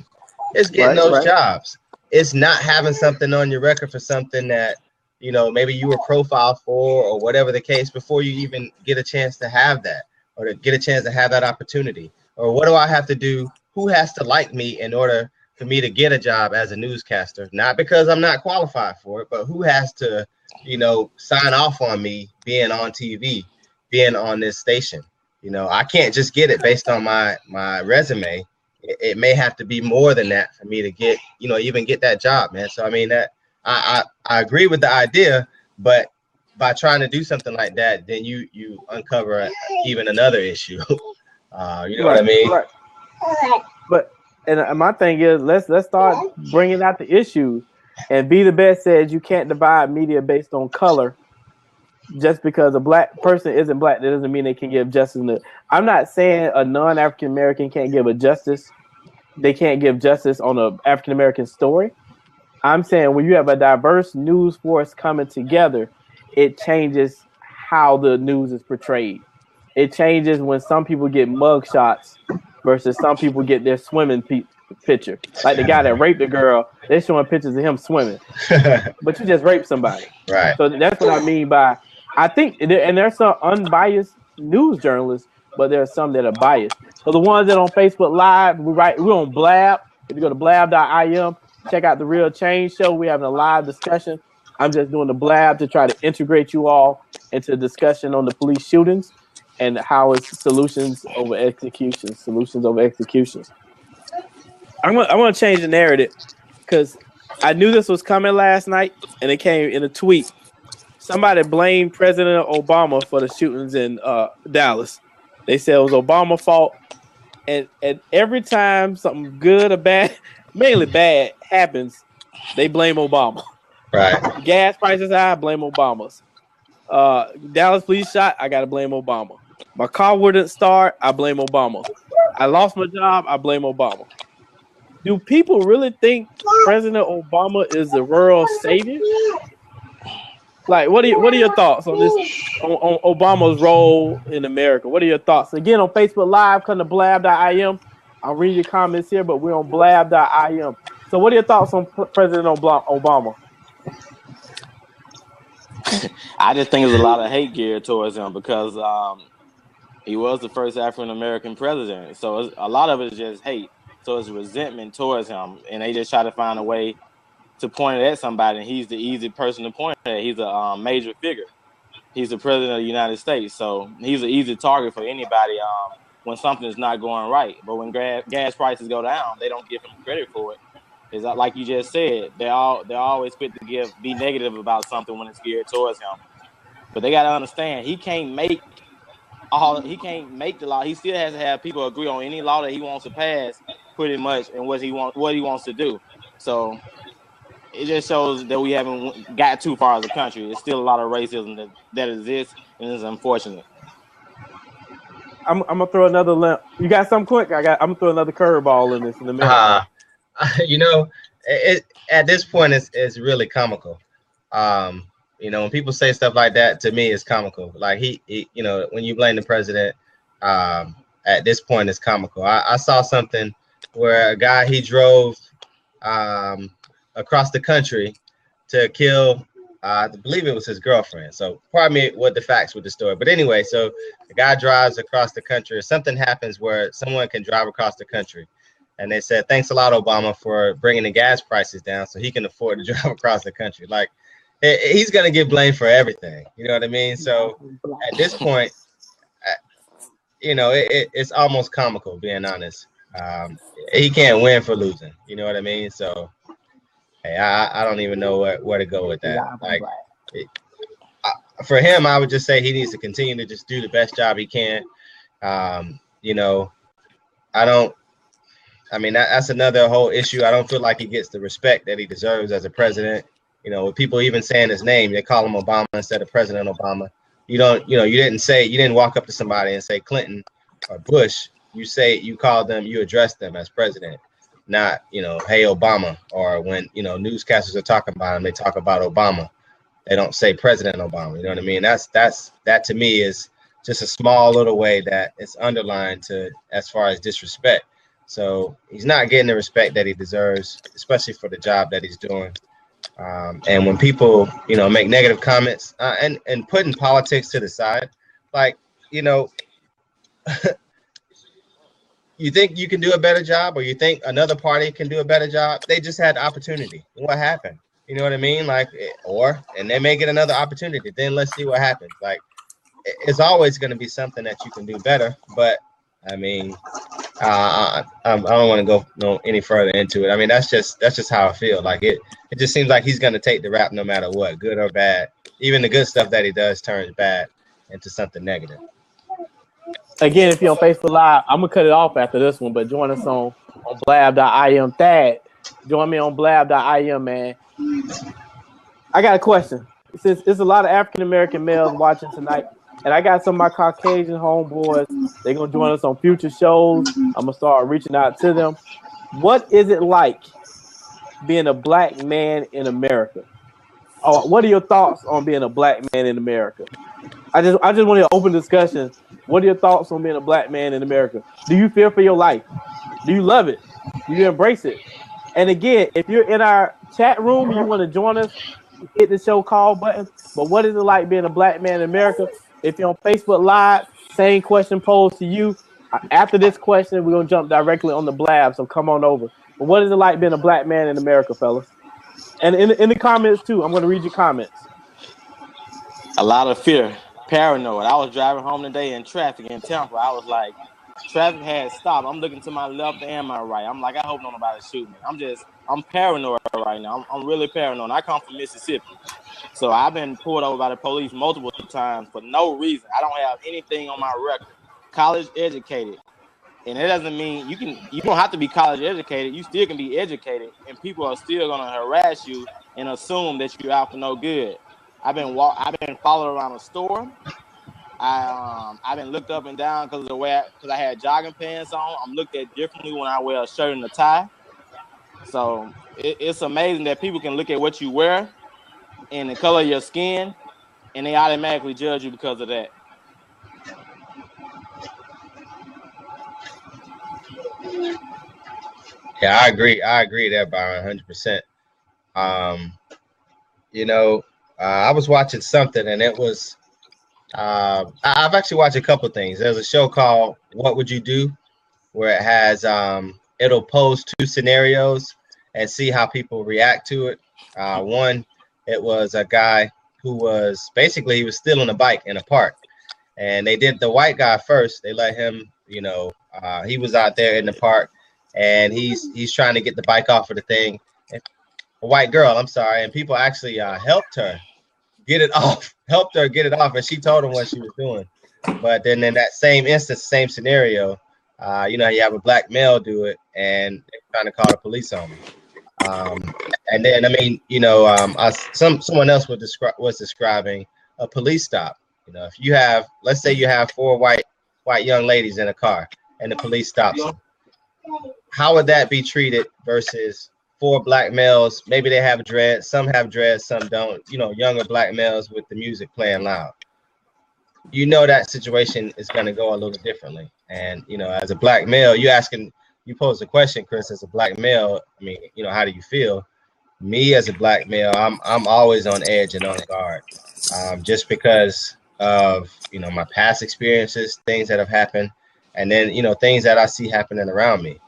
[SPEAKER 4] it's getting those jobs. It's not having something on your record for something that, maybe you were profiled for or whatever the case before you even get a chance to have that, or to get a chance to have that opportunity. Or what do I have to do? Who has to like me in order for me to get a job as a newscaster? Not because I'm not qualified for it, but who has to, sign off on me being on TV, being on this station? I can't just get it based on my resume. It may have to be more than that for me to get, even get that job, man. So I mean, that I agree with the idea, but by trying to do something like that, then you uncover even another issue. You know what I mean?
[SPEAKER 1] Right. But and my thing is, let's start bringing out the issues. And Be the Best says you can't divide media based on color. Just because a black person isn't black, that doesn't mean they can give justice. I'm not saying a non-African American can't give a justice. They can't give justice on an African American story. I'm saying when you have a diverse news force coming together, it changes how the news is portrayed. It changes when some people get mug shots versus some people get their swimming picture. Like the guy that raped the girl, they're showing pictures of him swimming. But you just raped somebody.
[SPEAKER 4] Right.
[SPEAKER 1] So that's what I mean by, I think, and there's some unbiased news journalists, but there are some that are biased. So the ones that are on Facebook Live, we're on Blab. If you go to blab.im, check out the Real Change Show. We're having a live discussion. I'm just doing the Blab to try to integrate you all into a discussion on the police shootings and how it's solutions over executions. I'm gonna change the narrative because I knew this was coming last night, and it came in a tweet. Somebody blamed President Obama for the shootings in Dallas. They said it was Obama's fault, and every time something good or bad, mainly bad, happens, they blame Obama.
[SPEAKER 4] Right.
[SPEAKER 1] Gas prices high, blame Obama's. Dallas police shot, I gotta blame Obama. My car wouldn't start, I blame Obama. I lost my job, I blame Obama. Do people really think President Obama is the world savior? Like, what are your thoughts on this, on Obama's role in America? What are your thoughts? Again, on Facebook Live, come to blab.im. I'll read your comments here, but we're on blab.im. So, what are your thoughts on President Obama?
[SPEAKER 3] I just think there's a lot of hate geared towards him because he was the first African American president. So a lot of it is just hate. So it's resentment towards him, and they just try to find a way to point it at somebody. And he's the easy person to point at. He's a major figure. He's the president of the United States, so he's an easy target for anybody when something is not going right. But when gas prices go down, they don't give him credit for it. Is that like you just said? They're always quick to be negative about something when it's geared towards him. But they got to understand he can't make the law. He still has to have people agree on any law that he wants to pass, pretty much, and what he wants to do. So it just shows that we haven't got too far as a country. It's still a lot of racism that exists, and it's unfortunate.
[SPEAKER 1] I'm gonna throw another limp. You got something quick? I'm gonna throw another curveball in this in a minute.
[SPEAKER 4] At this point, it's really comical. When people say stuff like that, to me, it's comical. Like he when you blame the president, at this point, it's comical. I saw something where a guy, he drove across the country to kill, I believe it was his girlfriend. So pardon me what the facts with the story. But anyway, so the guy drives across the country, or something happens where someone can drive across the country. And they said, thanks a lot, Obama, for bringing the gas prices down so he can afford to drive across the country. Like, he's going to get blamed for everything. You know what I mean? So at this point, it's almost comical, being honest. He can't win for losing. You know what I mean? So, hey, I don't even know where to go with that. Like, for him, I would just say he needs to continue to just do the best job he can. That's another whole issue. I don't feel like he gets the respect that he deserves as a president. With people even saying his name, they call him Obama instead of President Obama. You didn't walk up to somebody and say Clinton or Bush. You address them as president, not, hey, Obama. Or when, newscasters are talking about him, they talk about Obama. They don't say President Obama. You know what I mean? That to me is just a small little way that it's underlined to as far as disrespect. So he's not getting the respect that he deserves, especially for the job that he's doing. And when people, make negative comments and putting politics to the side, like, you think you can do a better job, or you think another party can do a better job. They just had the opportunity. What happened? You know what I mean? Like, and they may get another opportunity. Then let's see what happens. Like, it's always going to be something that you can do better. But I mean, I don't want to go any further into it. I mean, that's just how I feel. Like it just seems like he's going to take the rap no matter what, good or bad. Even the good stuff that he does turns bad into something negative.
[SPEAKER 1] Again, if you're on Facebook Live, I'm gonna cut it off after this one, but join us on blab.im. Thad, join me on blab.im, man. I got a question. Since there's a lot of African American males watching tonight, and I got some of my Caucasian homeboys, they're gonna join us on future shows. I'm gonna start reaching out to them. What is it like being a black man in America? Oh, what are your thoughts on being a black man in America? I just want to open discussion. What are your thoughts on being a black man in America? Do you fear for your life? Do you love it? Do you embrace it? And again, if you're in our chat room and you want to join us, hit the show call button. But what is it like being a black man in America? If you're on Facebook Live, same question posed to you. After this question, we're going to jump directly on the blab, so come on over. But what is it like being a black man in America, fellas? And in the comments, too, I'm going to read your comments.
[SPEAKER 3] A lot of fear, paranoid. I was driving home today in traffic in Tampa. I was like, traffic had stopped. I'm looking to my left and my right. I'm like, I hope nobody shoot me. I'm paranoid right now. I'm really paranoid. I come from Mississippi. So I've been pulled over by the police multiple times for no reason. I don't have anything on my record. College educated. And it doesn't mean you don't have to be college educated. You still can be educated, and people are still gonna harass you and assume that you're out for no good. I've been followed around a store. I've been looked up and down because I had jogging pants on. I'm looked at differently when I wear a shirt and a tie. So it's amazing that people can look at what you wear and the color of your skin, and they automatically judge you because of that.
[SPEAKER 4] Yeah, I agree. I agree there, Byron, 100%. You know, I was watching something, and it was. I've actually watched a couple things. There's a show called "What Would You Do," where it has it'll pose two scenarios and see how people react to it. One, it was a guy who was basically he was stealing a bike in a park, and they did the white guy first. They let him, he was out there in the park, and he's trying to get the bike off of the thing. A white girl, I'm sorry, and people actually helped her get it off, helped her get it off, and she told him what she was doing. But then in that same instance, same scenario, you have a black male do it, and they're trying to call the police on him. And then, I mean, someone else was describing a police stop. If you have, let's say you have four white young ladies in a car, and the police stops them, how would that be treated versus four black males? Maybe they have dreads, some have dreads, some don't. Younger black males with the music playing loud. That situation is going to go a little differently. And as a black male, you pose the question, Chris, as a black male. I mean, how do you feel? Me as a black male, I'm always on edge and on guard, just because of my past experiences, things that have happened, and then things that I see happening around me.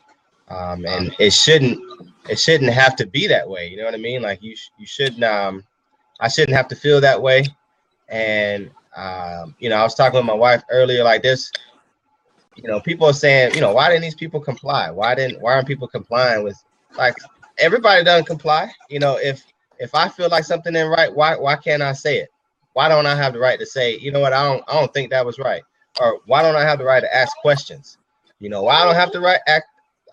[SPEAKER 4] And it shouldn't have to be that way. You know what I mean? Like you shouldn't. I shouldn't have to feel that way. And I was talking with my wife earlier, like this. People are saying, why didn't these people comply? Why aren't people complying with, like, everybody doesn't comply? If I feel like something ain't right, why can't I say it? Why don't I have the right to say, you know what, I don't think that was right? Or why don't I have the right to ask questions? Why I don't have the right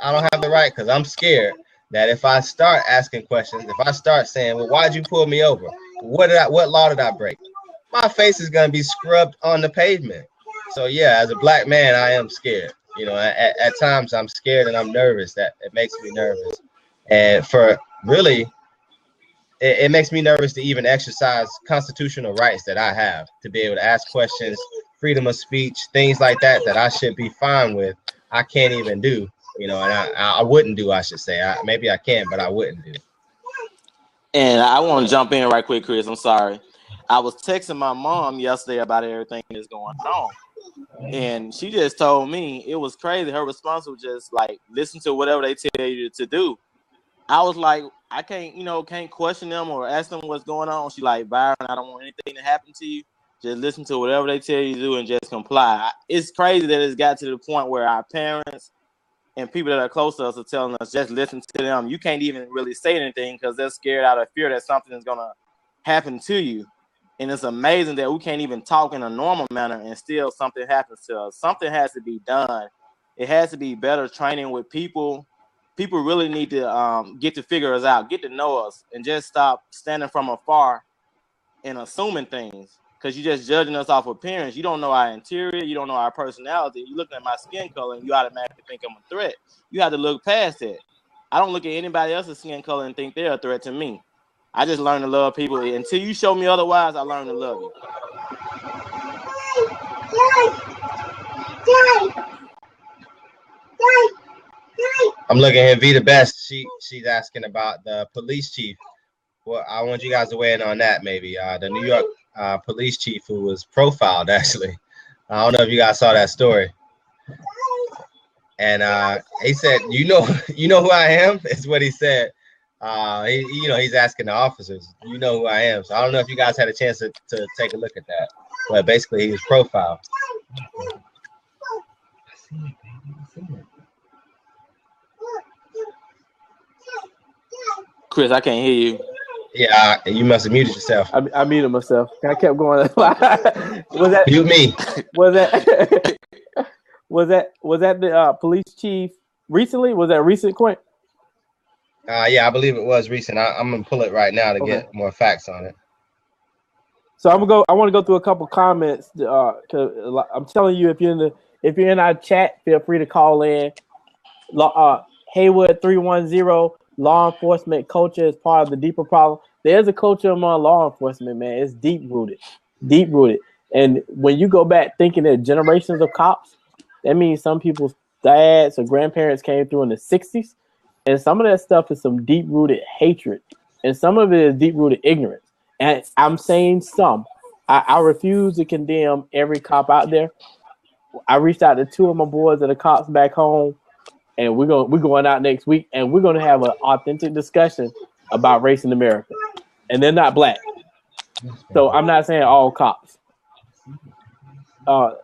[SPEAKER 4] I don't have the right, because I'm scared that if I start asking questions, if I start saying, well, why'd you pull me over? What law did I break? My face is gonna be scrubbed on the pavement. So yeah, as a black man, I am scared. At times I'm scared and I'm nervous. That it makes me nervous, and for really, it makes me nervous to even exercise constitutional rights that I have to be able to ask questions, freedom of speech, things like that I should be fine with. I can't even do. And I wouldn't do. I should say. Maybe I can, but I wouldn't do.
[SPEAKER 3] And I want to jump in right quick, Chris. I'm sorry. I was texting my mom yesterday about everything that's going on. And she just told me it was crazy. Her response was just like, listen to whatever they tell you to do. I was like, I can't question them or ask them what's going on. She like, Byron, I don't want anything to happen to you. Just listen to whatever they tell you to do and just comply. It's crazy that it's got to the point where our parents and people that are close to us are telling us just listen to them. You can't even really say anything because they're scared out of fear that something is going to happen to you. And it's amazing that we can't even talk in a normal manner and still something happens to us. Something has to be done. It has to be better training with people. People really need to get to figure us out, get to know us, and just stop standing from afar and assuming things. Because you're just judging us off appearance. You don't know our interior. You don't know our personality. You're looking at my skin color and you automatically think I'm a threat. You have to look past that. I don't look at anybody else's skin color and think they're a threat to me. I just learned to love people. Until you show me otherwise, I learn to love you.
[SPEAKER 4] I'm looking at Vita Best. She's asking about the police chief. Well, I want you guys to weigh in on that, maybe. The New York police chief who was profiled, actually. I don't know if you guys saw that story. And he said, you know who I am? Is what he said. He's asking the officers, you know who I am? So I don't know if you guys had a chance to take a look at that. But basically, he was profiled.
[SPEAKER 3] Chris, I can't hear you.
[SPEAKER 4] Yeah, you must have muted yourself.
[SPEAKER 1] I muted myself. I kept going. Was that
[SPEAKER 4] mute me?
[SPEAKER 1] Was that the police chief recently? Was that recent, Quint?
[SPEAKER 4] Yeah, I believe it was recent. I'm gonna pull it right now to get more facts on it.
[SPEAKER 1] So I want to go through a couple comments. Cause I'm telling you, if you're in our chat, feel free to call in. Haywood 310. Law enforcement culture is part of the deeper problem. There's a culture among law enforcement, man. It's deep rooted. And when you go back thinking that generations of cops, that means some people's dads or grandparents came through in the 60s, And some of that stuff is some deep rooted hatred, and some of it is deep rooted ignorance. And I'm saying some. I refuse to condemn every cop out there. I reached out to 2 of my boys that are cops back home, and we're going out next week, and we're gonna have an authentic discussion about race in America. And they're not black, so I'm not saying all cops.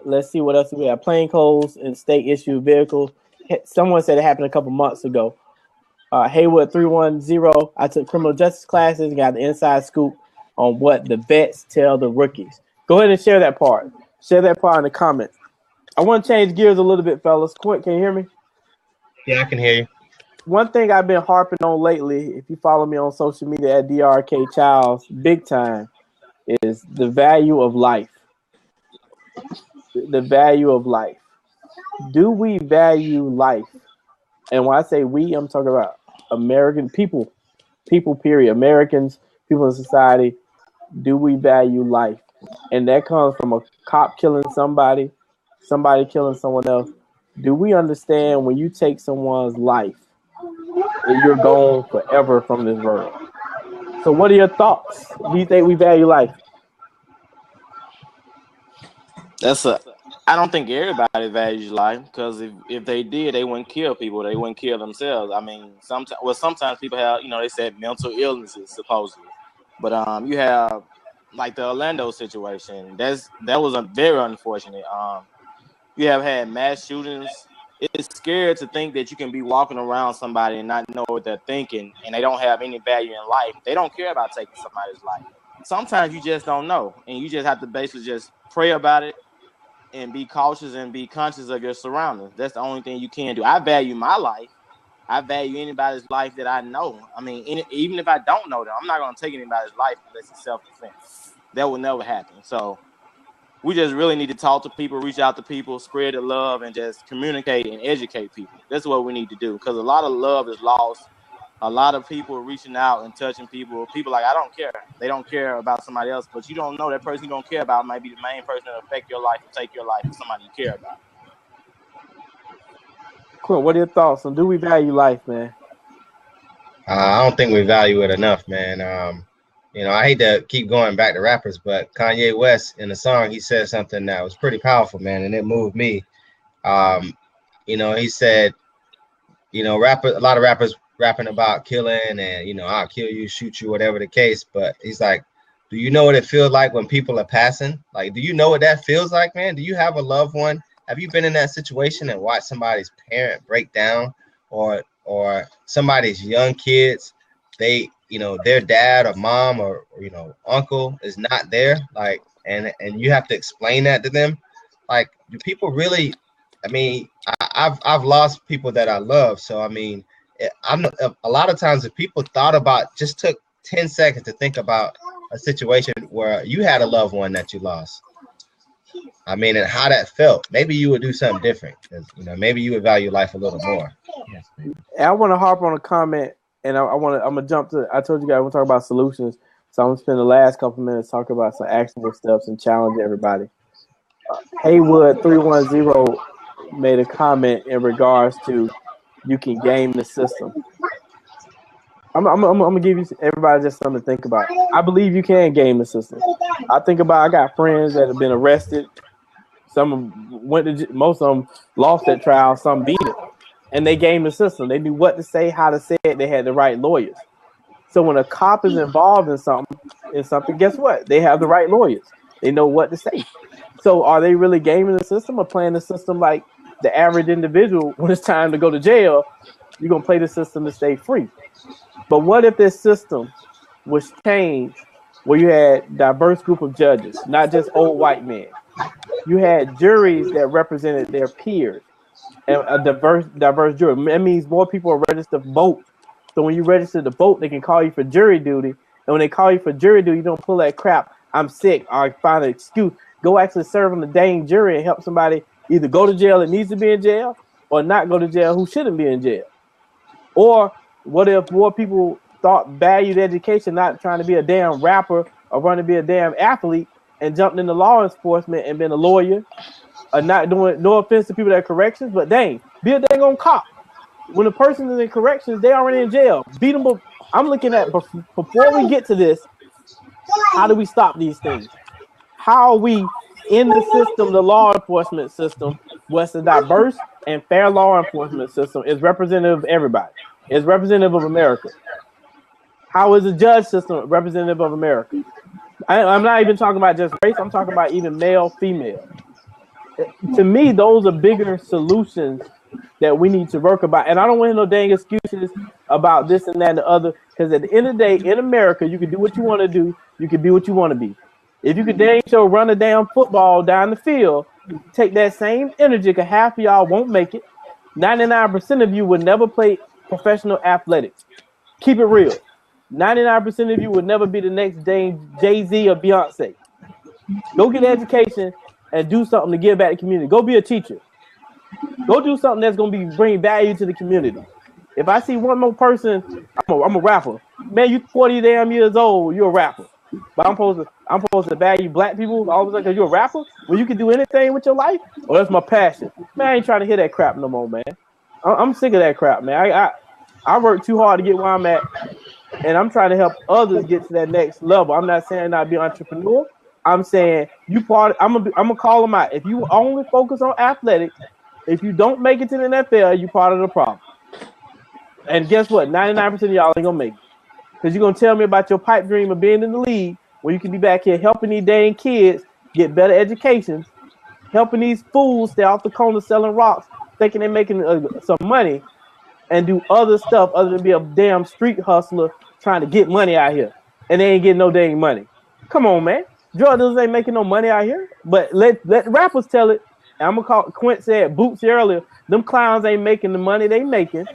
[SPEAKER 1] Let's see what else we have. Plain clothes and state issue vehicles. Someone said it happened a couple months ago. Haywood 310. I took criminal justice classes and got the inside scoop on what the vets tell the rookies. Go ahead and share that part. Share that part in the comments. I want to change gears a little bit, fellas. Quint, can you hear me?
[SPEAKER 4] Yeah, I can hear you.
[SPEAKER 1] One thing I've been harping on lately, if you follow me on social media at DRK Childs, big time, is the value of life. The value of life. Do we value life? And when I say we, I'm talking about American people, period. Americans, people in society. Do we value life? And that comes from a cop killing somebody killing someone else. Do we understand when you take someone's life, you're gone forever from this world? So what are your thoughts? Do you think we value life?
[SPEAKER 3] I don't think everybody values life, because if they did, they wouldn't kill people. They wouldn't kill themselves. I mean, sometimes people have, they said mental illnesses supposedly, but you have like the Orlando situation. That was a very unfortunate. You have had mass shootings. It's scary to think that you can be walking around somebody and not know what they're thinking, and they don't have any value in life. They don't care about taking somebody's life. Sometimes you just don't know, and you just have to basically just pray about it and be cautious and be conscious of your surroundings. That's the only thing you can do. I value my life. I value anybody's life that I know. I mean, even if I don't know them, I'm not going to take anybody's life unless it's self-defense. That will never happen. So we just really need to talk to people, reach out to people, spread the love, and just communicate and educate people. That's what we need to do, because a lot of love is lost. A lot of people are reaching out and touching people. People like, I don't care. They don't care about somebody else, but you don't know that person you don't care about might be the main person that affect your life and take your life for somebody you care about.
[SPEAKER 1] Cool. What are your thoughts on do we value life, man?
[SPEAKER 4] I don't think we value it enough, man. I hate to keep going back to rappers, but Kanye West in the song, he said something that was pretty powerful, man, and it moved me. He said, a lot of rappers rapping about killing and, I'll kill you, shoot you, whatever the case. But he's like, do you know what it feels like when people are passing? Like, do you know what that feels like, man? Do you have a loved one? Have you been in that situation and watched somebody's parent break down, or somebody's young kids, their dad or mom or uncle is not there, like, and you have to explain that to them? Like, do people really? I mean, I've lost people that I love, so I mean, I'm a lot of times if people just took 10 seconds to think about a situation where you had a loved one that you lost, I mean, and how that felt, maybe you would do something different, because maybe you would value life a little more. Yes,
[SPEAKER 1] I want to harp on a comment, and I'm gonna jump to. I told you guys we're talking about solutions, so I'm gonna spend the last couple minutes talking about some actionable steps and challenge everybody. Haywood 310 made a comment in regards to you can game the system. I'm gonna give you everybody just something to think about. I believe you can game the system. I got friends that have been arrested. Some most of them lost that trial. Some beat it, and they gamed the system. They knew what to say, how to say it. They had the right lawyers. So when a cop is involved in something, guess what? They have the right lawyers. They know what to say. So are they really gaming the system or playing the system like the average individual? When it's time to go to jail, you're gonna play the system to stay free. But what if this system was changed where you had diverse group of judges, not just old white men? You had juries that represented their peers, and a diverse jury. That means more people are registered to vote. So when you register to vote, they can call you for jury duty. And when they call you for jury duty, you don't pull that crap, I'm sick, or I find an excuse. Go actually serve on the dang jury and help somebody either go to jail that needs to be in jail, or not go to jail who shouldn't be in jail. Or what if more people valued education, not trying to be a damn rapper or trying to be a damn athlete, and jumped into law enforcement and been a lawyer, or not doing, no offense to people that are corrections, but dang, be a dang on cop. When a person is in corrections, they already in jail. Beat them. I'm looking at before we get to this. How do we stop these things? How are we in the system, the law enforcement system, what's a diverse and fair law enforcement system is representative of everybody. It's representative of America. How is the judge system representative of America? I'm not even talking about just race. I'm talking about even male, female. To me, those are bigger solutions that we need to work about. And I don't want no dang excuses about this and that and the other. Because at the end of the day, in America, you can do what you want to do. You can be what you want to be. If you could dang show run a damn football down the field, take that same energy, because half of y'all won't make it. 99% of you would never play professional athletics. Keep it real. 99% of you would never be the next dang Jay-Z or Beyonce. Go get an education and do something to give back to the community. Go be a teacher. Go do something that's going to be bring value to the community. If I see one more person, I'm a rapper. Man, you 40 damn years old, you're a rapper. But I'm supposed to value black people all of a sudden because you're a rapper? When you can do anything with your life? Oh, that's my passion. Man, I ain't trying to hear that crap no more, man. I'm sick of that crap, man. I work too hard to get where I'm at, and I'm trying to help others get to that next level. I'm not saying not be an entrepreneur. I'm saying I'm gonna call them out. If you only focus on athletics, if you don't make it to the NFL, you're part of the problem. And guess what? 99% of y'all ain't gonna make it. Because you're gonna tell me about your pipe dream of being in the league where you can be back here helping these dang kids get better educations, helping these fools stay off the corner selling rocks, thinking they're making some money, and do other stuff other than be a damn street hustler trying to get money out here. And they ain't getting no dang money. Come on, man. Drug dealers ain't making no money out here. But let rappers tell it. And I'm gonna call Quint said Bootsy earlier. Them clowns ain't making the money they making,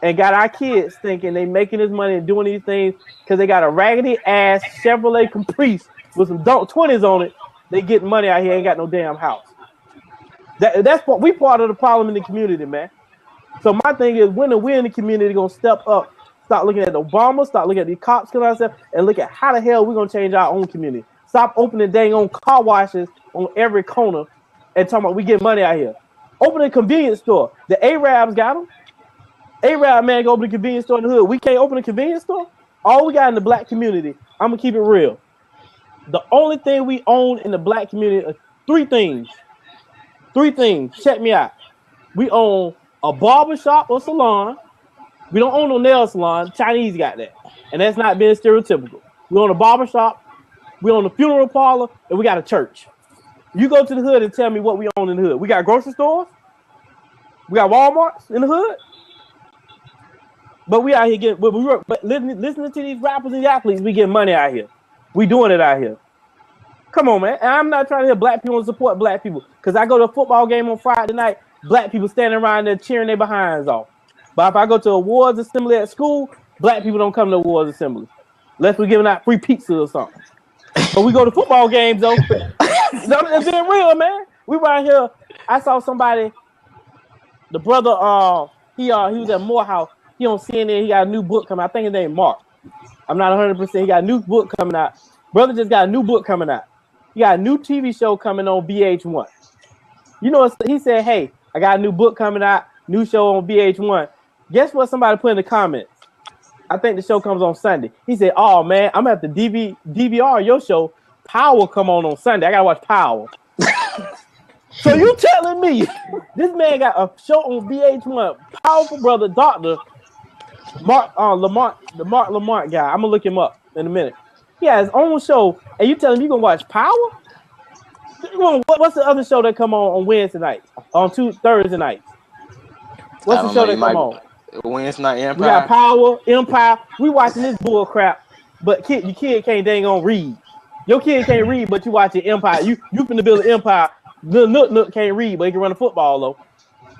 [SPEAKER 1] and got our kids thinking they making this money and doing these things because they got a raggedy ass Chevrolet Caprice with some 20s on it. They getting money out here, ain't got no damn house. That's what we part of the problem in the community, man. So my thing is, when are we in the community gonna step up, start looking at Obama, start looking at these cops coming out and look at how the hell we gonna change our own community. Stop opening dang on car washes on every corner and talking about we get money out here. Open a convenience store. The Arabs got them. Arab man go open a convenience store in the hood. We can't open a convenience store. All we got in the black community, I'm gonna keep it real. The only thing we own in the black community are three things. Three things. Check me out. We own a barbershop or salon. We don't own no nail salon. Chinese got that. And that's not being stereotypical. We own a barbershop, we own a funeral parlor, and we got a church. You go to the hood and tell me what we own in the hood. We got grocery stores. We got Walmarts in the hood. But we out here getting, but listening to these rappers and athletes, we get money out here. We doing it out here. Come on, man. And I'm not trying to hear black people support black people. Because I go to a football game on Friday night, black people standing around there cheering their behinds off. But if I go to awards assembly at school, black people don't come to awards assembly. Unless we're giving out free pizza or something. But we go to football games, though. It's being real, man. We right here. I saw somebody, the brother, he was at Morehouse. He on CNN. He got a new book coming out. I think his name Mark. I'm not 100%. He got a new book coming out. Brother just got a new book coming out. He got a new TV show coming on VH1. You know, he said, hey, I got a new book coming out, new show on VH1. Guess what somebody put in the comments? I think the show comes on Sunday. He said, oh, man, I'm going to have to DVR your show. Power come on Sunday. I got to watch Power. So you telling me this man got a show on VH1, powerful brother, Dr. Mark Lamont, the Mark Lamont guy. I'm gonna look him up in a minute. He has his own show, and you telling me you gonna watch Power? What's the other show that come on Wednesday nights? On Thursday nights? What's the show that come on?
[SPEAKER 3] Wednesday Night Empire.
[SPEAKER 1] We got Power, Empire. We watching this bull crap, but your kid can't dang on read. Your kid can't read, but you watching Empire. You finna build an empire. Little Nook can't read, but he can run a football though.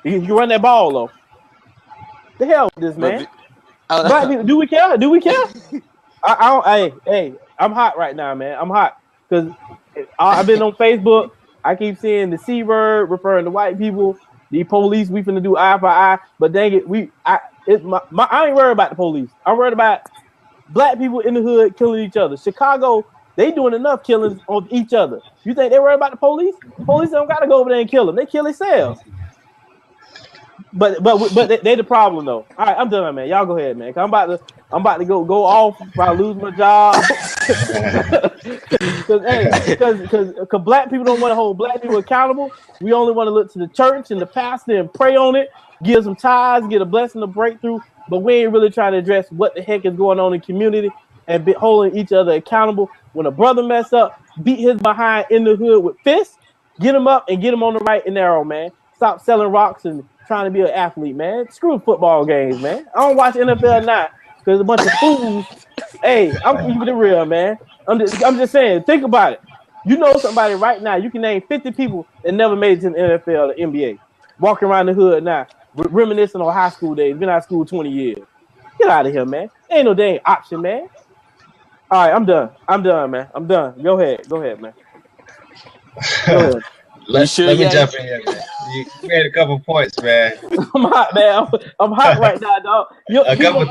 [SPEAKER 1] He can run that ball though. The hell with this man. Black people, do we care? Do we care? I don't. Hey, I'm hot right now, man. I'm hot because I've been on Facebook. I keep seeing the C word referring to white people. The police, we finna do eye for eye. But dang it, I ain't worried about the police. I'm worried about black people in the hood killing each other. Chicago, they doing enough killings on each other. You think they worry about the police? The police don't gotta go over there and kill them. They kill themselves. But they the problem though. All right, I'm done, man. Y'all go ahead, man. I'm about to go off if I lose my job. Because black people don't want to hold black people accountable. We only want to look to the church and the pastor and pray on it, give some tithes, get a blessing, a breakthrough. But we ain't really trying to address what the heck is going on in the community and be holding each other accountable. When a brother mess up, beat his behind in the hood with fists, get him up and get him on the right and narrow, man. Stop selling rocks and trying to be an athlete, man. Screw football games, man. I don't watch NFL now because a bunch of fools. Hey, I'm keeping it real, man. I'm just saying, think about it. You know somebody right now, you can name 50 people that never made it to the NFL or the NBA. Walking around the hood now, reminiscing on high school days, been out of school 20 years. Get out of here, man. Ain't no dang option, man. All right, I'm done, man. I'm done. Go ahead, man. Go ahead.
[SPEAKER 4] Let me jump in here, man. You made a couple points, man.
[SPEAKER 1] I'm hot, man. I'm hot right now, dog.
[SPEAKER 4] A couple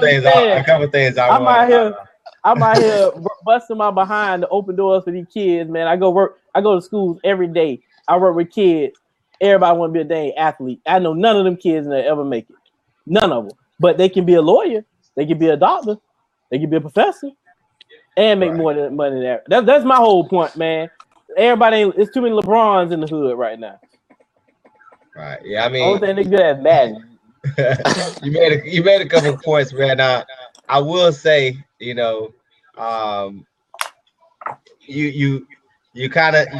[SPEAKER 4] things
[SPEAKER 1] I'm out here busting my behind to open doors for these kids, man. I go to schools every day. I work with kids. Everybody want to be a dang athlete. I know none of them kids that ever make it. None of them. But they can be a lawyer. They can be a doctor. They can be a professor. And make more money than that. That's my whole point, man. Everybody, it's too many LeBrons in the hood right now.
[SPEAKER 4] Right. Yeah, I mean,
[SPEAKER 1] only thing they good at Madden.
[SPEAKER 4] you made a couple of points, man. I will say, you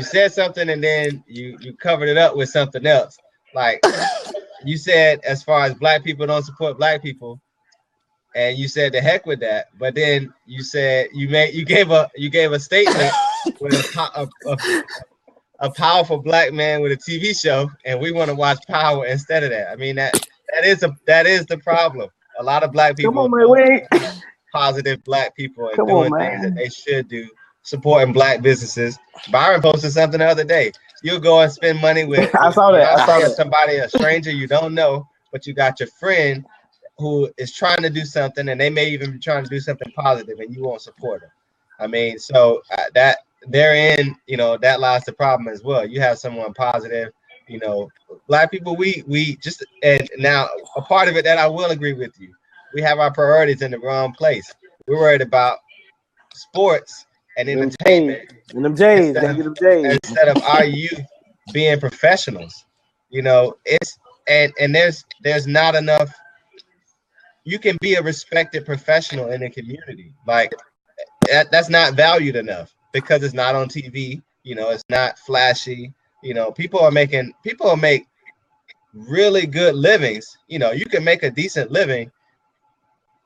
[SPEAKER 4] said something and then you covered it up with something else. Like you said, as far as black people don't support black people, and you said the heck with that. But then you said you gave a statement with a powerful black man with a TV show, and we want to watch Power instead of that. I mean that is the problem. A lot of black people, positive black people, and doing things that they should do, supporting black businesses. Byron posted something the other day. You'll go and spend money with
[SPEAKER 1] I saw that.
[SPEAKER 4] Somebody, a stranger you don't know, but you got your friend who is trying to do something, and they may even be trying to do something positive, and you won't support them. I mean, so that therein, that lies the problem as well. You have someone positive, black people, we just, and now a part of it that I will agree with you, we have our priorities in the wrong place. We're worried about sports and entertainment
[SPEAKER 1] and them J's,
[SPEAKER 4] instead of our youth being professionals. It's and there's not enough. You can be a respected professional in the community. Like that's not valued enough because it's not on TV. It's not flashy. People make really good livings. You can make a decent living,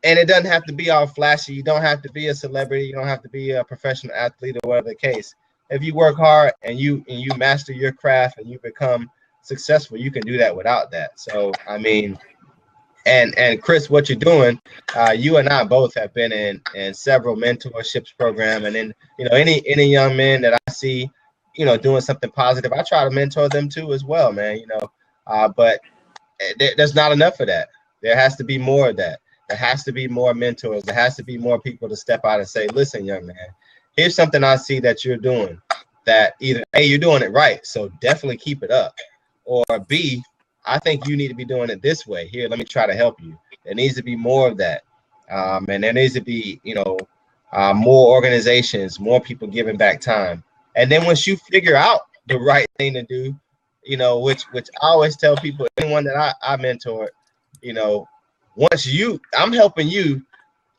[SPEAKER 4] and it doesn't have to be all flashy. You don't have to be a celebrity. You don't have to be a professional athlete or whatever the case. If you work hard and you master your craft and you become successful, you can do that without that. So I mean. And Chris, what you're doing, you and I both have been in several mentorships program, and then any young men that I see, doing something positive, I try to mentor them too as well, man. But there's not enough of that. There has to be more of that. There has to be more mentors. There has to be more people to step out and say, listen, young man, here's something I see that you're doing that either A, you're doing it right, so definitely keep it up, or B, I think you need to be doing it this way. Here, let me try to help you. There needs to be more of that. And there needs to be, more organizations, more people giving back time. And then once you figure out the right thing to do, which I always tell people, anyone that I mentor, I'm helping you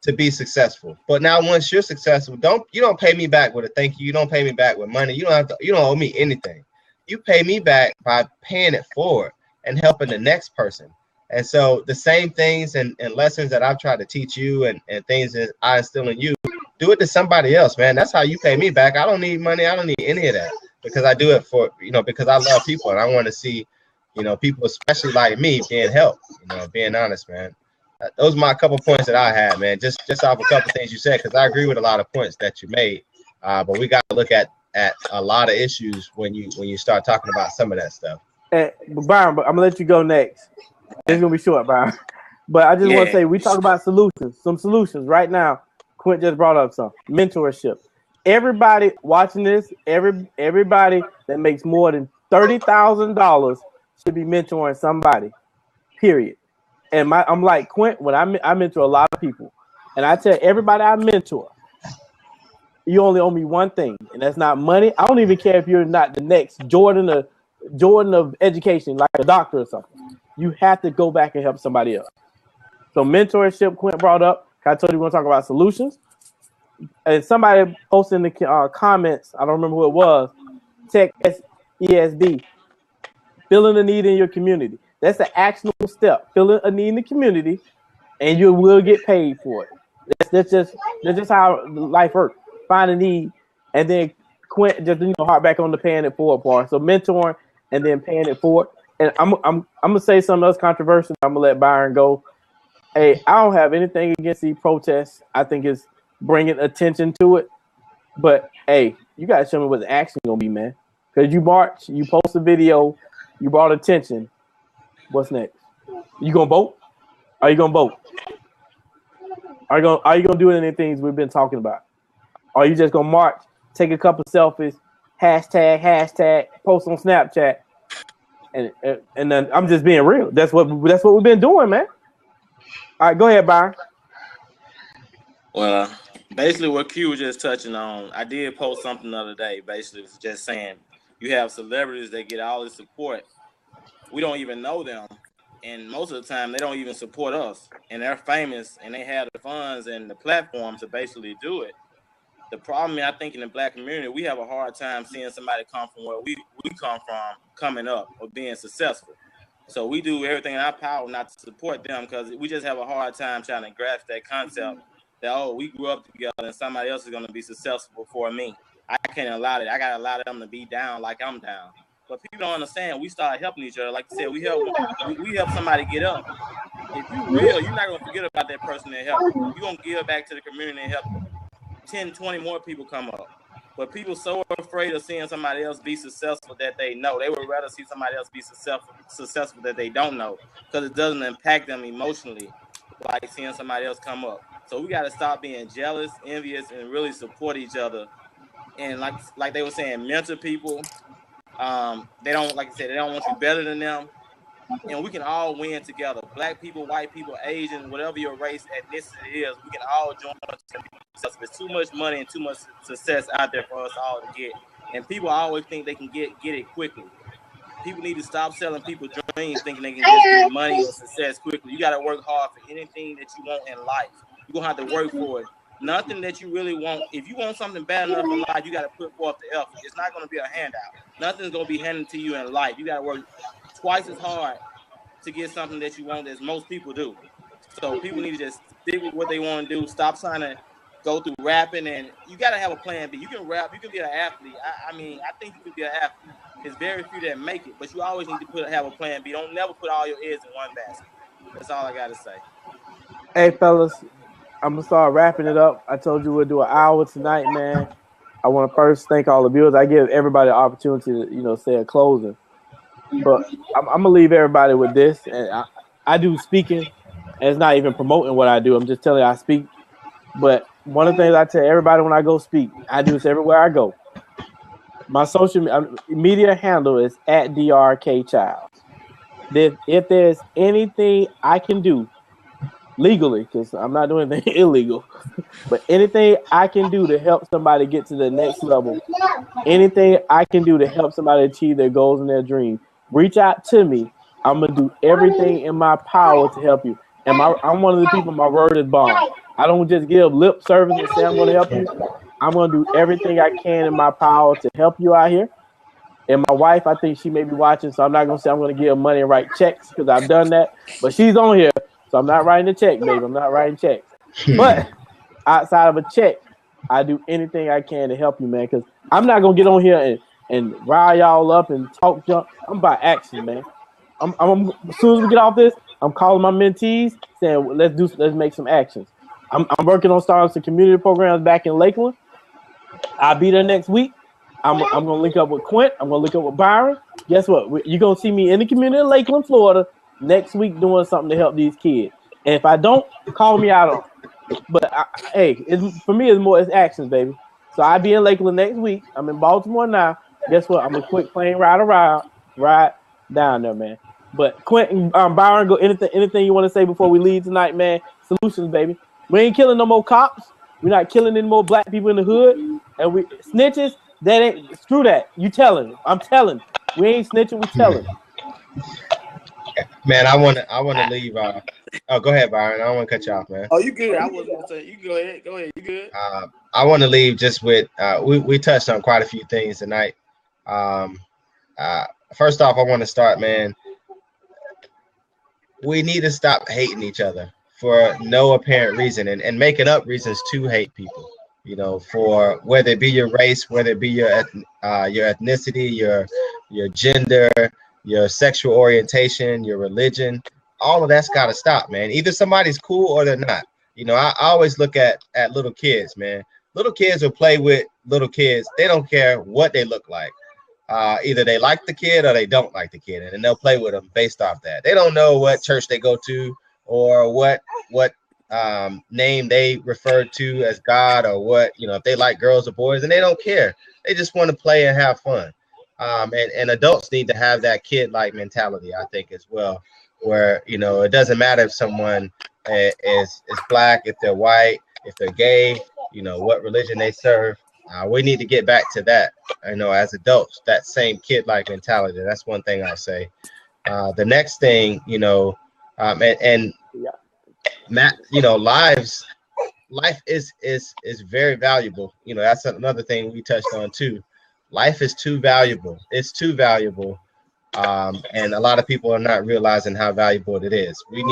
[SPEAKER 4] to be successful. But now once you're successful, you don't pay me back with a thank you. You don't pay me back with money. You don't owe me anything. You pay me back by paying it forward and helping the next person. And so the same things and lessons that I've tried to teach you and things that I instill in you, do it to somebody else, man. That's how you pay me back. I don't need money. I don't need any of that because I do it for, because I love people and I want to see, people, especially like me, being helped, being honest, man. Those are my couple points that I had, man, just off a couple things you said, because I agree with a lot of points that you made. But we got to look at a lot of issues when you start talking about some of that stuff.
[SPEAKER 1] Byron, but I'm gonna let you go next. It's gonna be short, Byron. But I just want to say we talk about some solutions right now. Quint just brought up some mentorship. Everybody watching this, everybody that makes more than $30,000 should be mentoring somebody. period. And I'm like Quint when I mentor a lot of people, and I tell everybody I mentor, you only owe me one thing, and that's not money. I don't even care if you're not the next Jordan of education, like a doctor or something. You have to go back and help somebody else. So mentorship, Quint brought up. I told you we're going to talk about solutions. And somebody posted in the comments, I don't remember who it was, Tech ESD, filling a need in your community. That's an actionable step. Filling a need in the community, and you will get paid for it. That's just how life works. Find a need, and then Quint just hop back on the paying it forward part. So mentoring and then paying it forward. And I'm gonna say something else controversial. I'm gonna let Byron go. Hey, I don't have anything against these protests. I think it's bringing attention to it. But hey, you gotta show me what the action gonna be, man. Because you march, you post a video, you brought attention. What's next? You gonna vote? Are you gonna vote? Are you gonna do any of the things we've been talking about? Or are you just gonna march, take a couple selfies, hashtag, post on Snapchat, and then I'm just being real. That's what we've been doing, man. All right, go ahead, Byron.
[SPEAKER 3] Well, basically what Q was just touching on, I did post something the other day. Basically, it was just saying you have celebrities that get all this support. We don't even know them, and most of the time they don't even support us. And they're famous, and they have the funds and the platform to basically do it. The problem, I think, in the Black community, we have a hard time seeing somebody come from where we come from, coming up or being successful. So we do everything in our power not to support them because we just have a hard time trying to grasp that concept that, oh, we grew up together and somebody else is going to be successful before me. I can't allow it. I got to allow them to be down like I'm down. But people don't understand. We start helping each other. Like you said, we help somebody get up. If you're real, you're not going to forget about that person that helped you. You're going to give back to the community and help 10, 20 more people come up. But people so afraid of seeing somebody else be successful that they know. They would rather see somebody else be successful that they don't know because it doesn't impact them emotionally like seeing somebody else come up. So we got to stop being jealous, envious, and really support each other. And like they were saying, mentor people. They don't, like I said, they don't want you better than them. And we can all win together. Black people, white people, Asian, whatever your race, ethnicity is, we can all join together. There's too much money and too much success out there for us all to get. And people always think they can get it quickly. People need to stop selling people dreams thinking they can just get money or success quickly. You got to work hard for anything that you want in life. You're going to have to work for it. Nothing that you really want. If you want something bad enough in life, you got to put forth the effort. It's not going to be a handout. Nothing's going to be handed to you in life. You got to work twice as hard to get something that you want as most people do. So people need to just stick with what they want to do. Stop trying to go through rapping, and you got to have a plan B. You can rap. You can be an athlete. I mean, I think you can be an athlete. There's very few that make it, but you always need to have a plan B. Don't never put all your eggs in one basket. That's all I got to say.
[SPEAKER 1] Hey, fellas, I'm going to start wrapping it up. I told you we'll do an hour tonight, man. I want to first thank all the viewers. I give everybody an opportunity to, say a closing. But I'm going to leave everybody with this. And I do speaking, and it's not even promoting what I do. I'm just telling you I speak. But one of the things I tell everybody when I go speak, I do this everywhere I go. My social media handle is @DRKChilds. If there's anything I can do legally, because I'm not doing anything illegal, but anything I can do to help somebody get to the next level, anything I can do to help somebody achieve their goals and their dreams, reach out to me. I'm going to do everything in my power to help you. And I'm one of the people, my word is bond. I don't just give lip service and say I'm going to help you. I'm going to do everything I can in my power to help you out here. And my wife, I think she may be watching, so I'm not going to say I'm going to give her money and write checks because I've done that. But she's on here, so I'm not writing a check, baby. I'm not writing checks. But outside of a check, I do anything I can to help you, man, because I'm not going to get on here and rile y'all up and talk junk. I'm about action, man. As soon as we get off this, I'm calling my mentees saying, let's make some actions. I'm working on starting some community programs back in Lakeland. I'll be there next week. I'm gonna link up with Quint. I'm gonna link up with Byron. Guess what? You're gonna see me in the community of Lakeland, Florida, next week doing something to help these kids. And if I don't, call me out on it. But for me, it's actions, baby. So I'll be in Lakeland next week. I'm in Baltimore now. Guess what? I'm a quick plane ride down there, man. But Quentin, Byron, go anything you want to say before we leave tonight, man? Solutions, baby. We ain't killing no more cops. We're not killing any more black people in the hood. And we snitches, that ain't screw that. You telling. I'm telling. We ain't snitching, we telling.
[SPEAKER 4] Man, I wanna leave. Oh, go ahead, Byron. I don't want to cut you off, man.
[SPEAKER 3] Oh, you good? I wasn't gonna say. You go ahead. Go ahead. You good?
[SPEAKER 4] I want to leave just with we touched on quite a few things tonight. First off, I want to start, man. We need to stop hating each other for no apparent reason and making up reasons to hate people. You know, for whether it be your race, whether it be your ethnicity, your gender, your sexual orientation, your religion, all of that's got to stop, man. Either somebody's cool or they're not. You know, I always look at little kids, man. Little kids will play with little kids. They don't care what they look like. Either they like the kid or they don't like the kid, and then they'll play with them based off that. They don't know what church they go to or what name they refer to as God, or what, you know, if they like girls or boys, and they don't care. They just want to play and have fun. And adults need to have that kid-like mentality, I think, as well, where, you know, it doesn't matter if someone is black, if they're white, if they're gay, you know, what religion they serve. We need to get back to that, you know, as adults, that same kid-like mentality. That's one thing I'll say. The next thing, you know, Matt, you know, life is very valuable. You know, that's another thing we touched on too. Life is too valuable. It's too valuable. And a lot of people are not realizing how valuable it is. We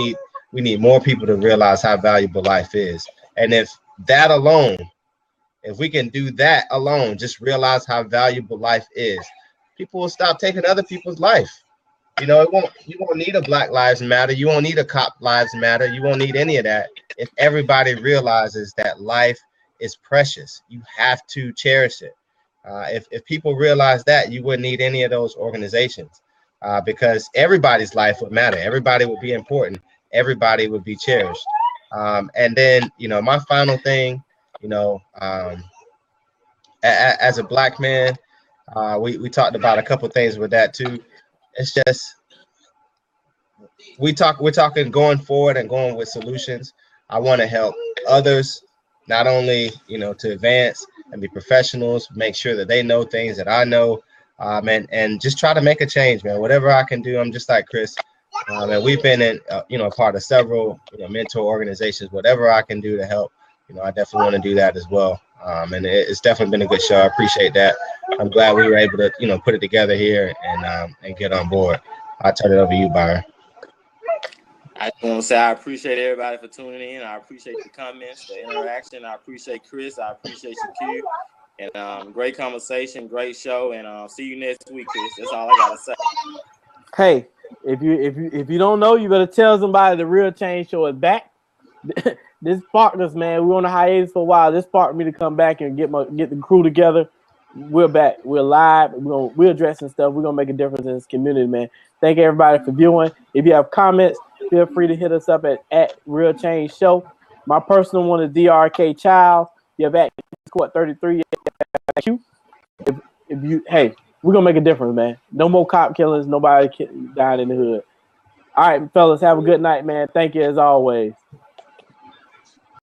[SPEAKER 4] need more people to realize how valuable life is. And if we can do that alone, just realize how valuable life is, people will stop taking other people's life. You know, you won't need a Black Lives Matter. You won't need a Cop Lives Matter. You won't need any of that if everybody realizes that life is precious. You have to cherish it. If people realize that, you wouldn't need any of those organizations, because everybody's life would matter. Everybody would be important. Everybody would be cherished. And then, you know, my final thing, you know, as a Black man, we talked about a couple things with that too. It's just we're talking going forward and going with solutions. I want to help others, not only, you know, to advance and be professionals, make sure that they know things that I know, and just try to make a change, man. Whatever I can do, I'm just like Chris, and we've been in, you know, part of several, you know, mentor organizations. Whatever I can do to help, you know, I definitely want to do that as well. And it's definitely been a good show. I appreciate that. I'm glad we were able to, you know, put it together here and get on board. I'll turn it over to you, Byron.
[SPEAKER 3] I just want to say I appreciate everybody for tuning in. I appreciate the comments, the interaction. I appreciate Chris. I appreciate you, Q. And great conversation, great show. And see you next week, Chris. That's all I gotta say.
[SPEAKER 1] Hey, if you don't know, you better tell somebody the Real Change Show is back. This sparked us, man. We were on a hiatus for a while. This sparked me to come back and get the crew together. We're back. We're live. We're addressing stuff. We're gonna make a difference in this community, man. Thank everybody for viewing. If you have comments, feel free to hit us up at Real Change Show. My personal one is DRK Child. You have at Court 33. If you, hey, we're gonna make a difference, man. No more cop killings. Nobody died in the hood. All right, fellas, have a good night, man. Thank you as always.